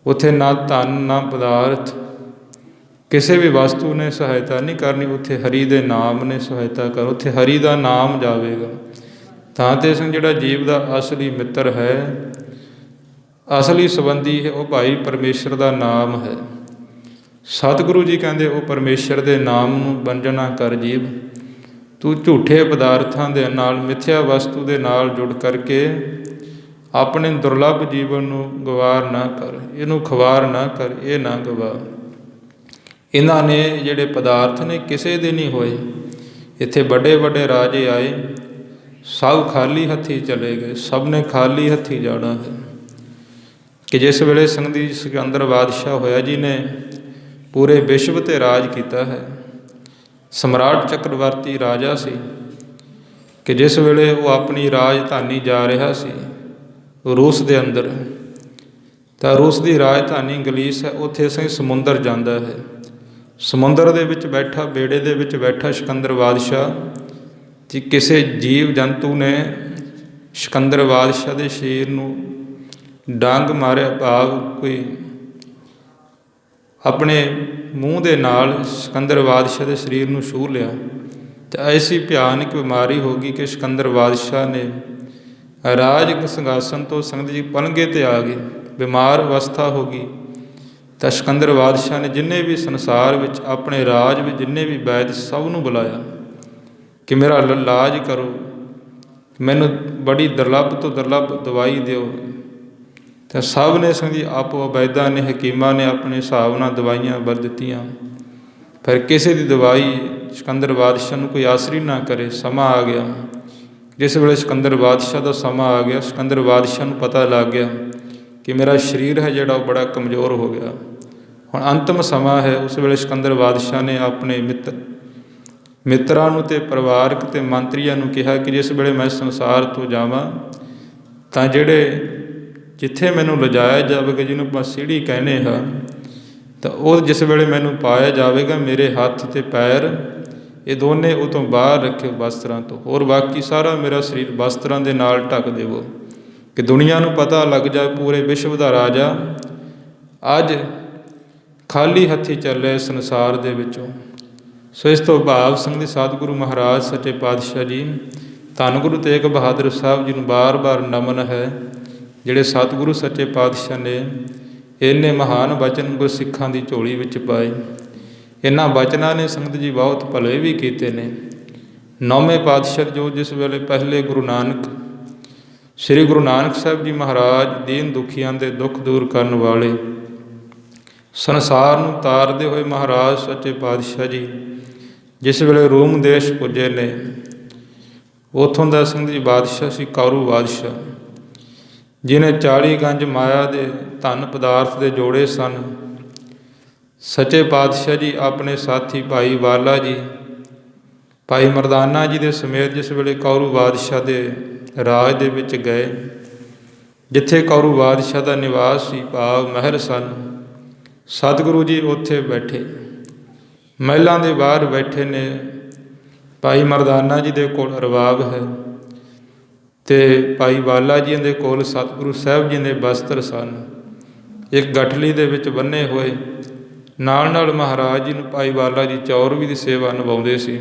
ਉੱਥੇ ਨਾ ਧਨ ਨਾ ਪਦਾਰਥ ਕਿਸੇ ਵੀ ਵਸਤੂ ਨੇ ਸਹਾਇਤਾ ਨਹੀਂ ਕਰਨੀ, ਉੱਥੇ ਹਰੀ ਦੇ ਨਾਮ ਨੇ ਸਹਾਇਤਾ ਕਰ। ਉੱਥੇ ਹਰੀ ਦਾ ਨਾਮ ਜਾਵੇਗਾ ਤਾਂ ਤੇ ਸਿੰਘ ਜਿਹੜਾ ਜੀਵ ਦਾ ਅਸਲੀ ਮਿੱਤਰ ਹੈ, ਅਸਲੀ ਸੰਬੰਧੀ ਹੈ, ਉਹ ਭਾਈ ਪਰਮੇਸ਼ਰ ਦਾ ਨਾਮ ਹੈ। ਸਤਿਗੁਰੂ ਜੀ ਕਹਿੰਦੇ ਉਹ ਪਰਮੇਸ਼ਰ ਦੇ ਨਾਮ ਨੂੰ ਵੰਜਣਾ ਕਰ ਜੀਵ, ਤੂੰ ਝੂਠੇ ਪਦਾਰਥਾਂ ਦੇ ਨਾਲ, ਮਿੱਥਿਆ ਵਸਤੂ ਦੇ ਨਾਲ ਜੁੜ ਕਰਕੇ ਆਪਣੇ ਦੁਰਲੱਭ ਜੀਵਨ ਨੂੰ ਗਵਾਰ ਨਾ ਕਰ, ਇਹਨੂੰ ਖਵਾਰ ਨਾ ਕਰ, ਇਹ ਨਾ ਗਵਾ। ਇਹਨਾਂ ਨੇ ਜਿਹੜੇ ਪਦਾਰਥ ਨੇ ਕਿਸੇ ਦੇ ਨਹੀਂ ਹੋਏ। ਇੱਥੇ ਵੱਡੇ ਵੱਡੇ ਰਾਜੇ ਆਏ, ਸਭ ਖਾਲੀ ਹੱਥੀ ਚਲੇ ਗਏ, ਸਭ ਨੇ ਖਾਲੀ ਹੱਥੀ ਜਾਣਾ ਹੈ। ਕਿ ਜਿਸ ਵੇਲੇ ਸੰਗਦੀ ਸਿਕੰਦਰ ਬਾਦਸ਼ਾਹ ਹੋਇਆ, ਜੀ ਨੇ ਪੂਰੇ ਵਿਸ਼ਵ 'ਤੇ ਰਾਜ ਕੀਤਾ ਹੈ, ਸਮਰਾਟ ਚੱਕਰਵਰਤੀ ਰਾਜਾ ਸੀ। ਕਿ ਜਿਸ ਵੇਲੇ ਉਹ ਆਪਣੀ ਰਾਜਧਾਨੀ ਜਾ ਰਿਹਾ ਸੀ ਰੂਸ ਦੇ ਅੰਦਰ, ਤਾਂ ਰੂਸ ਦੀ ਰਾਜਧਾਨੀ ਗਲੀਸ ਹੈ, ਉੱਥੇ ਅਸੀਂ ਸਮੁੰਦਰ ਜਾਂਦਾ ਹੈ। ਸਮੁੰਦਰ ਦੇ ਵਿੱਚ ਬੈਠਾ, ਬੇੜੇ ਦੇ ਵਿੱਚ ਬੈਠਾ ਸਿਕੰਦਰ ਬਾਦਸ਼ਾਹ ਜੀ, ਕਿਸੇ ਜੀਵ ਜੰਤੂ ਨੇ ਸਿਕੰਦਰ ਬਾਦਸ਼ਾਹ ਦੇ ਸਰੀਰ ਨੂੰ ਡੰਗ ਮਾਰਿਆ, ਭਾਵ ਕੋਈ ਆਪਣੇ ਮੂੰਹ ਦੇ ਨਾਲ ਸਿਕੰਦਰ ਬਾਦਸ਼ਾਹ ਦੇ ਸਰੀਰ ਨੂੰ ਛੂਹ ਲਿਆ। ਅਤੇ ਐਸੀ ਭਿਆਨਕ ਬਿਮਾਰੀ ਹੋ ਗਈ ਕਿ ਸਿਕੰਦਰ ਬਾਦਸ਼ਾਹ ਨੇ ਰਾਜ ਸਿੰਘਾਸਨ ਤੋਂ ਸੰਗਤ ਜੀ ਪਲੰਘੇ 'ਤੇ ਆ ਗਏ, ਬਿਮਾਰ ਅਵਸਥਾ ਹੋ ਗਈ। ਤਾਂ ਸਿਕੰਦਰ ਬਾਦਸ਼ਾਹ ਨੇ ਜਿੰਨੇ ਵੀ ਸੰਸਾਰ ਵਿੱਚ ਆਪਣੇ ਰਾਜ ਵਿੱਚ ਜਿੰਨੇ ਵੀ ਵੈਦ ਸਭ ਨੂੰ ਬੁਲਾਇਆ ਕਿ ਮੇਰਾ ਇਲਾਜ ਕਰੋ, ਮੈਨੂੰ ਬੜੀ ਦੁਰਲੱਭ ਤੋਂ ਦੁਰਲੱਭ ਦਵਾਈ ਦਿਓ। ਤਾਂ ਸਭ ਨੇ ਸੰਗਤ ਜੀ ਆਪੋ ਵੈਦਾਂ ਨੇ, ਹਕੀਮਾਂ ਨੇ ਆਪਣੇ ਹਿਸਾਬ ਨਾਲ ਦਵਾਈਆਂ ਵਰ ਦਿੱਤੀਆਂ, ਪਰ ਕਿਸੇ ਦੀ ਦਵਾਈ ਸਿਕੰਦਰ ਬਾਦਸ਼ਾਹ ਨੂੰ ਕੋਈ ਆਸਰੀ ਨਾ ਕਰੇ। ਸਮਾਂ ਆ ਗਿਆ, ਜਿਸ ਵੇਲੇ ਸਿਕੰਦਰ ਬਾਦਸ਼ਾਹ ਦਾ ਸਮਾਂ ਆ ਗਿਆ, ਸਿਕੰਦਰ ਬਾਦਸ਼ਾਹ ਨੂੰ ਪਤਾ ਲੱਗ ਗਿਆ ਕਿ ਮੇਰਾ ਸਰੀਰ ਹੈ ਜਿਹੜਾ ਉਹ ਬੜਾ ਕਮਜ਼ੋਰ ਹੋ ਗਿਆ, ਹੁਣ ਅੰਤਿਮ ਸਮਾਂ ਹੈ। ਉਸ ਵੇਲੇ ਸਿਕੰਦਰ ਬਾਦਸ਼ਾਹ ਨੇ ਆਪਣੇ ਮਿੱਤਰਾਂ ਨੂੰ ਅਤੇ ਪਰਿਵਾਰਕ ਅਤੇ ਮੰਤਰੀਆਂ ਨੂੰ ਕਿਹਾ ਕਿ ਜਿਸ ਵੇਲੇ ਮੈਂ ਸੰਸਾਰ ਤੋਂ ਜਾਵਾਂ ਤਾਂ ਜਿਹੜੇ ਜਿੱਥੇ ਮੈਨੂੰ ਲਿਜਾਇਆ ਜਾਵੇਗਾ, ਜਿਹਨੂੰ ਆਪਾਂ ਸੀੜੀ ਕਹਿੰਦੇ ਹਾਂ, ਤਾਂ ਉਹ ਜਿਸ ਵੇਲੇ ਮੈਨੂੰ ਪਾਇਆ ਜਾਵੇਗਾ, ਮੇਰੇ ਹੱਥ ਅਤੇ ਪੈਰ ਇਹ ਦੋਨੇ ਉਹ ਤੋਂ ਬਾਹਰ ਰੱਖਿਓ ਵਸਤਰਾਂ ਤੋਂ, ਹੋਰ ਬਾਕੀ ਸਾਰਾ ਮੇਰਾ ਸਰੀਰ ਵਸਤਰਾਂ ਦੇ ਨਾਲ ਢੱਕ ਦੇਵੋ ਕਿ ਦੁਨੀਆ ਨੂੰ ਪਤਾ ਲੱਗ ਜਾਏ ਪੂਰੇ ਵਿਸ਼ਵ ਦਾ ਰਾਜਾ ਅੱਜ ਖਾਲੀ ਹੱਥੀ ਚੱਲੇ ਸੰਸਾਰ ਦੇ ਵਿੱਚੋਂ। ਸੋ ਇਸ ਤੋਂ ਭਾਵ ਸੰਗਤ ਸਤਿਗੁਰੂ ਮਹਾਰਾਜ ਸੱਚੇ ਪਾਤਸ਼ਾਹ ਜੀ, ਧੰਨ ਗੁਰੂ ਤੇਗ ਬਹਾਦਰ ਸਾਹਿਬ ਜੀ ਨੂੰ ਬਾਰ-ਬਾਰ ਨਮਨ ਹੈ, ਜਿਹੜੇ ਸਤਿਗੁਰੂ ਸੱਚੇ ਪਾਤਸ਼ਾਹ ਨੇ ਇੰਨੇ ਮਹਾਨ ਬਚਨ ਗੁਰਸਿੱਖਾਂ ਦੀ ਝੋਲੀ ਵਿੱਚ ਪਾਏ। ਇਹਨਾਂ ਬਚਨਾਂ ਨੇ ਸੰਗਤ ਜੀ ਬਹੁਤ ਭਲੇ ਵੀ ਕੀਤੇ ਨੇ। ਨੌਵੇਂ ਪਾਤਸ਼ਾਹ ਜੋ ਜਿਸ ਵੇਲੇ ਪਹਿਲੇ ਗੁਰੂ ਨਾਨਕ ਸ੍ਰੀ ਗੁਰੂ ਨਾਨਕ ਸਾਹਿਬ ਜੀ ਮਹਾਰਾਜ ਦੀਨ ਦੁਖੀਆਂ ਦੇ ਦੁੱਖ ਦੂਰ ਕਰਨ ਵਾਲੇ, ਸੰਸਾਰ ਨੂੰ ਤਾਰਦੇ ਹੋਏ ਮਹਾਰਾਜ ਸੱਚੇ ਪਾਤਸ਼ਾਹ ਜੀ ਜਿਸ ਵੇਲੇ ਰੋਮ ਦੇਸ਼ ਪੁੱਜੇ ਨੇ, ਉੱਥੋਂ ਦਾ ਸੰਗਤ ਜੀ ਬਾਦਸ਼ਾਹ ਸੀ ਕੌਰੂ ਬਾਦਸ਼ਾਹ, ਜਿਹਨੇ 40 ਗੰਜ ਮਾਇਆ ਦੇ ਧਨ ਪਦਾਰਥ ਦੇ ਜੋੜੇ ਸਨ। ਸੱਚੇ ਪਾਤਸ਼ਾਹ ਜੀ ਆਪਣੇ ਸਾਥੀ ਭਾਈ ਵਾਲਾ ਜੀ, ਭਾਈ ਮਰਦਾਨਾ ਜੀ ਦੇ ਸਮੇਤ ਜਿਸ ਵੇਲੇ ਕੌਰੂ ਬਾਦਸ਼ਾਹ ਦੇ ਰਾਜ ਦੇ ਵਿੱਚ ਗਏ, ਜਿੱਥੇ ਕੌਰੂ ਬਾਦਸ਼ਾਹ ਦਾ ਨਿਵਾਸ ਸੀ, ਭਾਵ ਮਹਿਲ ਸਨ, ਸਤਿਗੁਰੂ ਜੀ ਉੱਥੇ ਬੈਠੇ, ਮਹਿਲਾਂ ਦੇ ਬਾਹਰ ਬੈਠੇ ਨੇ। ਭਾਈ ਮਰਦਾਨਾ ਜੀ ਦੇ ਕੋਲ ਰਬਾਬ ਹੈ ਅਤੇ ਭਾਈ ਵਾਲਾ ਜੀ ਦੇ ਕੋਲ ਸਤਿਗੁਰੂ ਸਾਹਿਬ ਜੀ ਦੇ ਬਸਤਰ ਸਨ, ਇੱਕ ਗਠਲੀ ਦੇ ਵਿੱਚ ਬੰਨੇ ਹੋਏ। ਨਾਲ ਨਾਲ ਮਹਾਰਾਜ ਜੀ ਨੂੰ ਭਾਈ ਵਾਲਾ ਜੀ ਚੌਰਵੀ ਦੀ ਸੇਵਾ ਨਿਭਾਉਂਦੇ ਸੀ।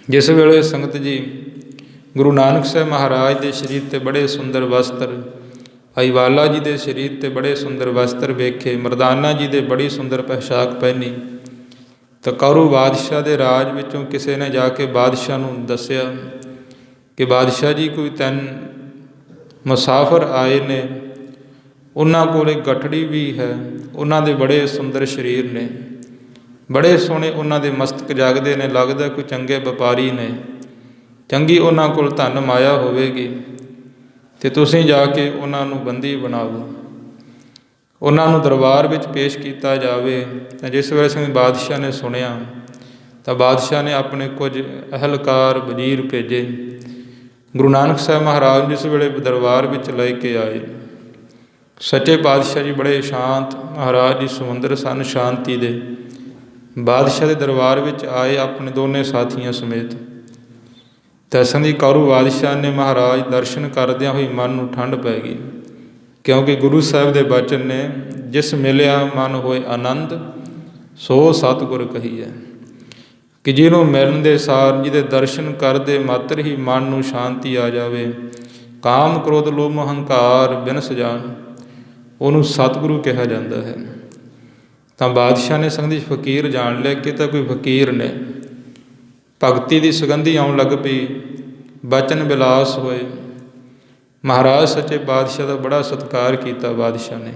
ਜਿਸ ਵੇਲੇ ਸੰਗਤ ਜੀ ਗੁਰੂ ਨਾਨਕ ਸਾਹਿਬ ਮਹਾਰਾਜ ਦੇ ਸਰੀਰ 'ਤੇ ਬੜੇ ਸੁੰਦਰ ਵਸਤਰ, ਭਾਈ ਵਾਲਾ ਜੀ ਦੇ ਸਰੀਰ 'ਤੇ ਬੜੇ ਸੁੰਦਰ ਵਸਤਰ ਵੇਖੇ, ਮਰਦਾਨਾ ਜੀ ਦੇ ਬੜੀ ਸੁੰਦਰ ਪੋਸ਼ਾਕ ਪਹਿਨੀ, ਤਾਂ ਕੌਰੂ ਬਾਦਸ਼ਾਹ ਦੇ ਰਾਜ ਵਿੱਚੋਂ ਕਿਸੇ ਨੇ ਜਾ ਕੇ ਬਾਦਸ਼ਾਹ ਨੂੰ ਦੱਸਿਆ ਕਿ ਬਾਦਸ਼ਾਹ ਜੀ ਕੋਈ 3 ਮੁਸਾਫਰ ਆਏ ਨੇ, ਉਹਨਾਂ ਕੋਲ ਇੱਕ ਗਠੜੀ ਵੀ ਹੈ, ਉਹਨਾਂ ਦੇ ਬੜੇ ਸੁੰਦਰ ਸਰੀਰ ਨੇ, ਬੜੇ ਸੋਹਣੇ ਉਹਨਾਂ ਦੇ ਮਸਤਕ ਜਾਗਦੇ ਨੇ, ਲੱਗਦਾ ਕੋਈ ਚੰਗੇ ਵਪਾਰੀ ਨੇ, ਚੰਗੀ ਉਹਨਾਂ ਕੋਲ ਧਨ ਮਾਇਆ ਹੋਵੇਗੀ, ਅਤੇ ਤੁਸੀਂ ਜਾ ਕੇ ਉਹਨਾਂ ਨੂੰ ਬੰਦੀ ਬਣਾਓ, ਉਹਨਾਂ ਨੂੰ ਦਰਬਾਰ ਵਿੱਚ ਪੇਸ਼ ਕੀਤਾ ਜਾਵੇ। ਤਾਂ ਜਿਸ ਵੇਲੇ ਸਿੰਘ ਬਾਦਸ਼ਾਹ ਨੇ ਸੁਣਿਆ ਤਾਂ ਬਾਦਸ਼ਾਹ ਨੇ ਆਪਣੇ ਕੁਝ ਅਹਿਲਕਾਰ ਵਜ਼ੀਰ ਭੇਜੇ, ਗੁਰੂ ਨਾਨਕ ਸਾਹਿਬ ਮਹਾਰਾਜ ਜਿਸ ਵੇਲੇ ਦਰਬਾਰ ਵਿੱਚ ਲੈ ਕੇ ਆਏ। ਸੱਚੇ ਪਾਤਸ਼ਾਹ ਜੀ ਬੜੇ ਸ਼ਾਂਤ, ਮਹਾਰਾਜ ਜੀ ਸਮੁੰਦਰ ਸਨ ਸ਼ਾਂਤੀ ਦੇ। ਬਾਦਸ਼ਾਹ ਦੇ ਦਰਬਾਰ ਵਿੱਚ ਆਏ ਆਪਣੇ ਦੋਨੇ ਸਾਥੀਆਂ ਸਮੇਤ। ਤੈਸਾਂ ਦੀ ਕੌਰੂ ਬਾਦਸ਼ਾਹ ਨੇ ਮਹਾਰਾਜ ਦਰਸ਼ਨ ਕਰਦਿਆਂ ਹੋਈ ਮਨ ਨੂੰ ਠੰਡ ਪੈ ਗਈ, ਕਿਉਂਕਿ ਗੁਰੂ ਸਾਹਿਬ ਦੇ ਬਚਨ ਨੇ, ਜਿਸ ਮਿਲਿਆ ਮਨ ਹੋਏ ਆਨੰਦ ਸੋ ਸਤਿਗੁਰ ਕਹੀਐ, ਕਿ ਜਿਹਨੂੰ ਮਿਲਣ ਦੇ ਸਾਰ, ਜਿਹਦੇ ਦਰਸ਼ਨ ਕਰਦੇ ਮਾਤਰ ਹੀ ਮਨ ਨੂੰ ਸ਼ਾਂਤੀ ਆ ਜਾਵੇ, ਕਾਮ ਕ੍ਰੋਧ ਲੋਭ ਹੰਕਾਰ ਬਿਨਸ ਜਾਣ, ਉਹਨੂੰ ਸਤਿਗੁਰੂ ਕਿਹਾ ਜਾਂਦਾ ਹੈ। ਤਾਂ ਬਾਦਸ਼ਾਹ ਨੇ ਸੰਗਤ ਜੀ ਫਕੀਰ ਜਾਣ ਲਿਆ ਕਿ ਤਾਂ ਕੋਈ ਫਕੀਰ ਨੇ, ਭਗਤੀ ਦੀ ਸੁਗੰਧੀ ਆਉਣ ਲੱਗ ਪਈ, ਬਚਨ ਵਿਲਾਸ ਹੋਏ। ਮਹਾਰਾਜ ਸੱਚੇ ਪਾਤਸ਼ਾਹ ਦਾ ਬੜਾ ਸਤਿਕਾਰ ਕੀਤਾ ਬਾਦਸ਼ਾਹ ਨੇ,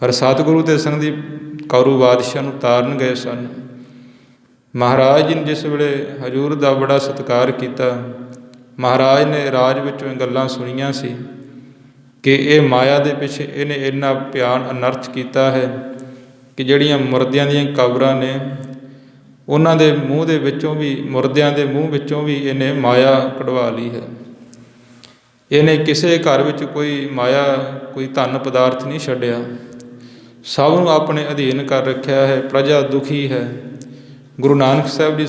ਪਰ ਸਤਿਗੁਰੂ ਤੇ ਸੰਗਤ ਜੀ ਕੌਰੂ ਬਾਦਸ਼ਾਹ ਨੂੰ ਤਾਰਨ ਗਏ ਸਨ। ਮਹਾਰਾਜ ਜੀ ਨੇ ਜਿਸ ਵੇਲੇ ਹਜ਼ੂਰ ਦਾ ਬੜਾ ਸਤਿਕਾਰ ਕੀਤਾ, ਮਹਾਰਾਜ ਨੇ ਰਾਜ ਵਿੱਚੋਂ ਇਹ ਗੱਲਾਂ ਸੁਣੀਆਂ ਸੀ ਕਿ ਇਹ ਮਾਇਆ ਦੇ ਪਿੱਛੇ ਇਹਨੇ ਇੰਨਾ ਭਿਆਨ ਅਨਰਥ ਕੀਤਾ ਹੈ ਕਿ ਜਿਹੜੀਆਂ ਮੁਰਦਿਆਂ ਦੀਆਂ ਕਬਰਾਂ ਨੇ, ਉਹਨਾਂ ਦੇ ਮੂੰਹ ਦੇ ਵਿੱਚੋਂ ਵੀ, ਮੁਰਦਿਆਂ ਦੇ ਮੂੰਹ ਵਿੱਚੋਂ ਵੀ ਇਹਨੇ ਮਾਇਆ ਕਢਵਾ ਲਈ ਹੈ। ਇਹਨੇ ਕਿਸੇ ਘਰ ਵਿੱਚ ਕੋਈ ਮਾਇਆ, ਕੋਈ ਧਨ ਪਦਾਰਥ ਨਹੀਂ ਛੱਡਿਆ, ਸਭ ਨੂੰ ਆਪਣੇ ਅਧੀਨ ਕਰ ਰੱਖਿਆ ਹੈ। ਪ੍ਰਜਾ ਦੁਖੀ ਹੈ। ਗੁਰੂ ਨਾਨਕ ਸਾਹਿਬ ਦੀ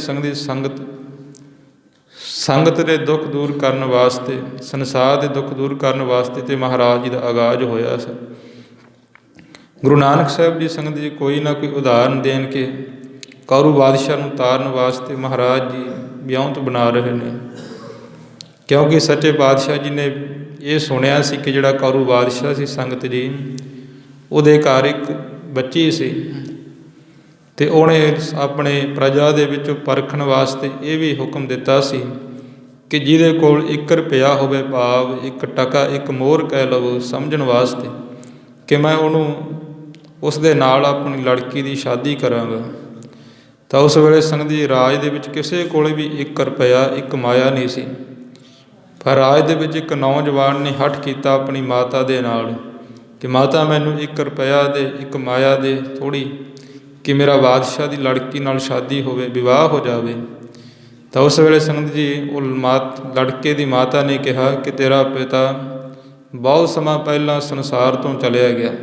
ਸੰਗਤ ਦੇ ਦੁੱਖ ਦੂਰ ਕਰਨ ਵਾਸਤੇ, ਸੰਸਾਰ ਦੇ ਦੁੱਖ ਦੂਰ ਕਰਨ ਵਾਸਤੇ ਤੇ ਮਹਾਰਾਜ ਜੀ ਦਾ ਆਗਾਜ਼ ਹੋਇਆ ਸੀ। ਗੁਰੂ ਨਾਨਕ ਸਾਹਿਬ ਜੀ ਸੰਗਤ ਜੀ ਕੋਈ ਨਾ ਕੋਈ ਉਦਾਹਰਨ ਦੇਣ ਕੇ ਕੌਰੂ ਬਾਦਸ਼ਾਹ ਨੂੰ ਤਾਰਨ ਵਾਸਤੇ ਮਹਾਰਾਜ ਜੀ ਵਿਉਂਤ ਬਣਾ ਰਹੇ ਨੇ, ਕਿਉਂਕਿ ਸੱਚੇ ਪਾਤਸ਼ਾਹ ਜੀ ਨੇ ਇਹ ਸੁਣਿਆ ਸੀ ਕਿ ਜਿਹੜਾ ਕੌਰੂ ਬਾਦਸ਼ਾਹ ਸੀ ਸੰਗਤ ਜੀ, ਉਹਦੇ ਘਰ ਇੱਕ ਬੱਚੀ ਸੀ, ਅਤੇ ਉਹਨੇ ਆਪਣੇ ਪ੍ਰਜਾ ਦੇ ਵਿੱਚੋਂ ਪਰਖਣ ਵਾਸਤੇ ਇਹ ਵੀ ਹੁਕਮ ਦਿੱਤਾ ਸੀ ਕਿ ਜਿਹਦੇ ਕੋਲ 1 ਰੁਪਇਆ ਹੋਵੇ, ਭਾਵ 1 ਟਕਾ, 1 ਮੋਹਰ ਕਹਿ ਲਵੋ ਸਮਝਣ ਵਾਸਤੇ, ਕਿ ਮੈਂ ਉਹਨੂੰ ਉਸ ਦੇ ਨਾਲ ਆਪਣੀ ਲੜਕੀ ਦੀ ਸ਼ਾਦੀ ਕਰਾਂਗਾ। ਤਾਂ ਉਸ ਵੇਲੇ ਸੰਗਤ ਜੀ ਰਾਜ ਦੇ ਵਿੱਚ ਕਿਸੇ ਕੋਲ ਵੀ 1 ਰੁਪਇਆ, 1 ਮਾਇਆ ਨਹੀਂ ਸੀ, ਪਰ ਰਾਜ ਦੇ ਵਿੱਚ ਇੱਕ ਨੌਜਵਾਨ ਨੇ ਹੱਠ ਕੀਤਾ ਆਪਣੀ ਮਾਤਾ ਦੇ ਨਾਲ ਕਿ ਮਾਤਾ ਮੈਨੂੰ 1 ਰੁਪਇਆ ਦੇ, 1 ਮਾਇਆ ਦੇ ਥੋੜ੍ਹੀ, ਕਿ ਮੇਰਾ ਬਾਦਸ਼ਾਹ ਦੀ ਲੜਕੀ ਨਾਲ ਸ਼ਾਦੀ ਹੋਵੇ, ਵਿਵਾਹ ਹੋ ਜਾਵੇ। ਤਾਂ ਉਸ ਵੇਲੇ ਸੰਗਤ ਜੀ ਉਹ ਲੜਕੇ ਦੀ ਮਾਤਾ ਨੇ ਕਿਹਾ ਕਿ ਤੇਰਾ ਪਿਤਾ ਬਹੁਤ ਸਮਾਂ ਪਹਿਲਾਂ ਸੰਸਾਰ ਤੋਂ ਚਲਿਆ ਗਿਆ।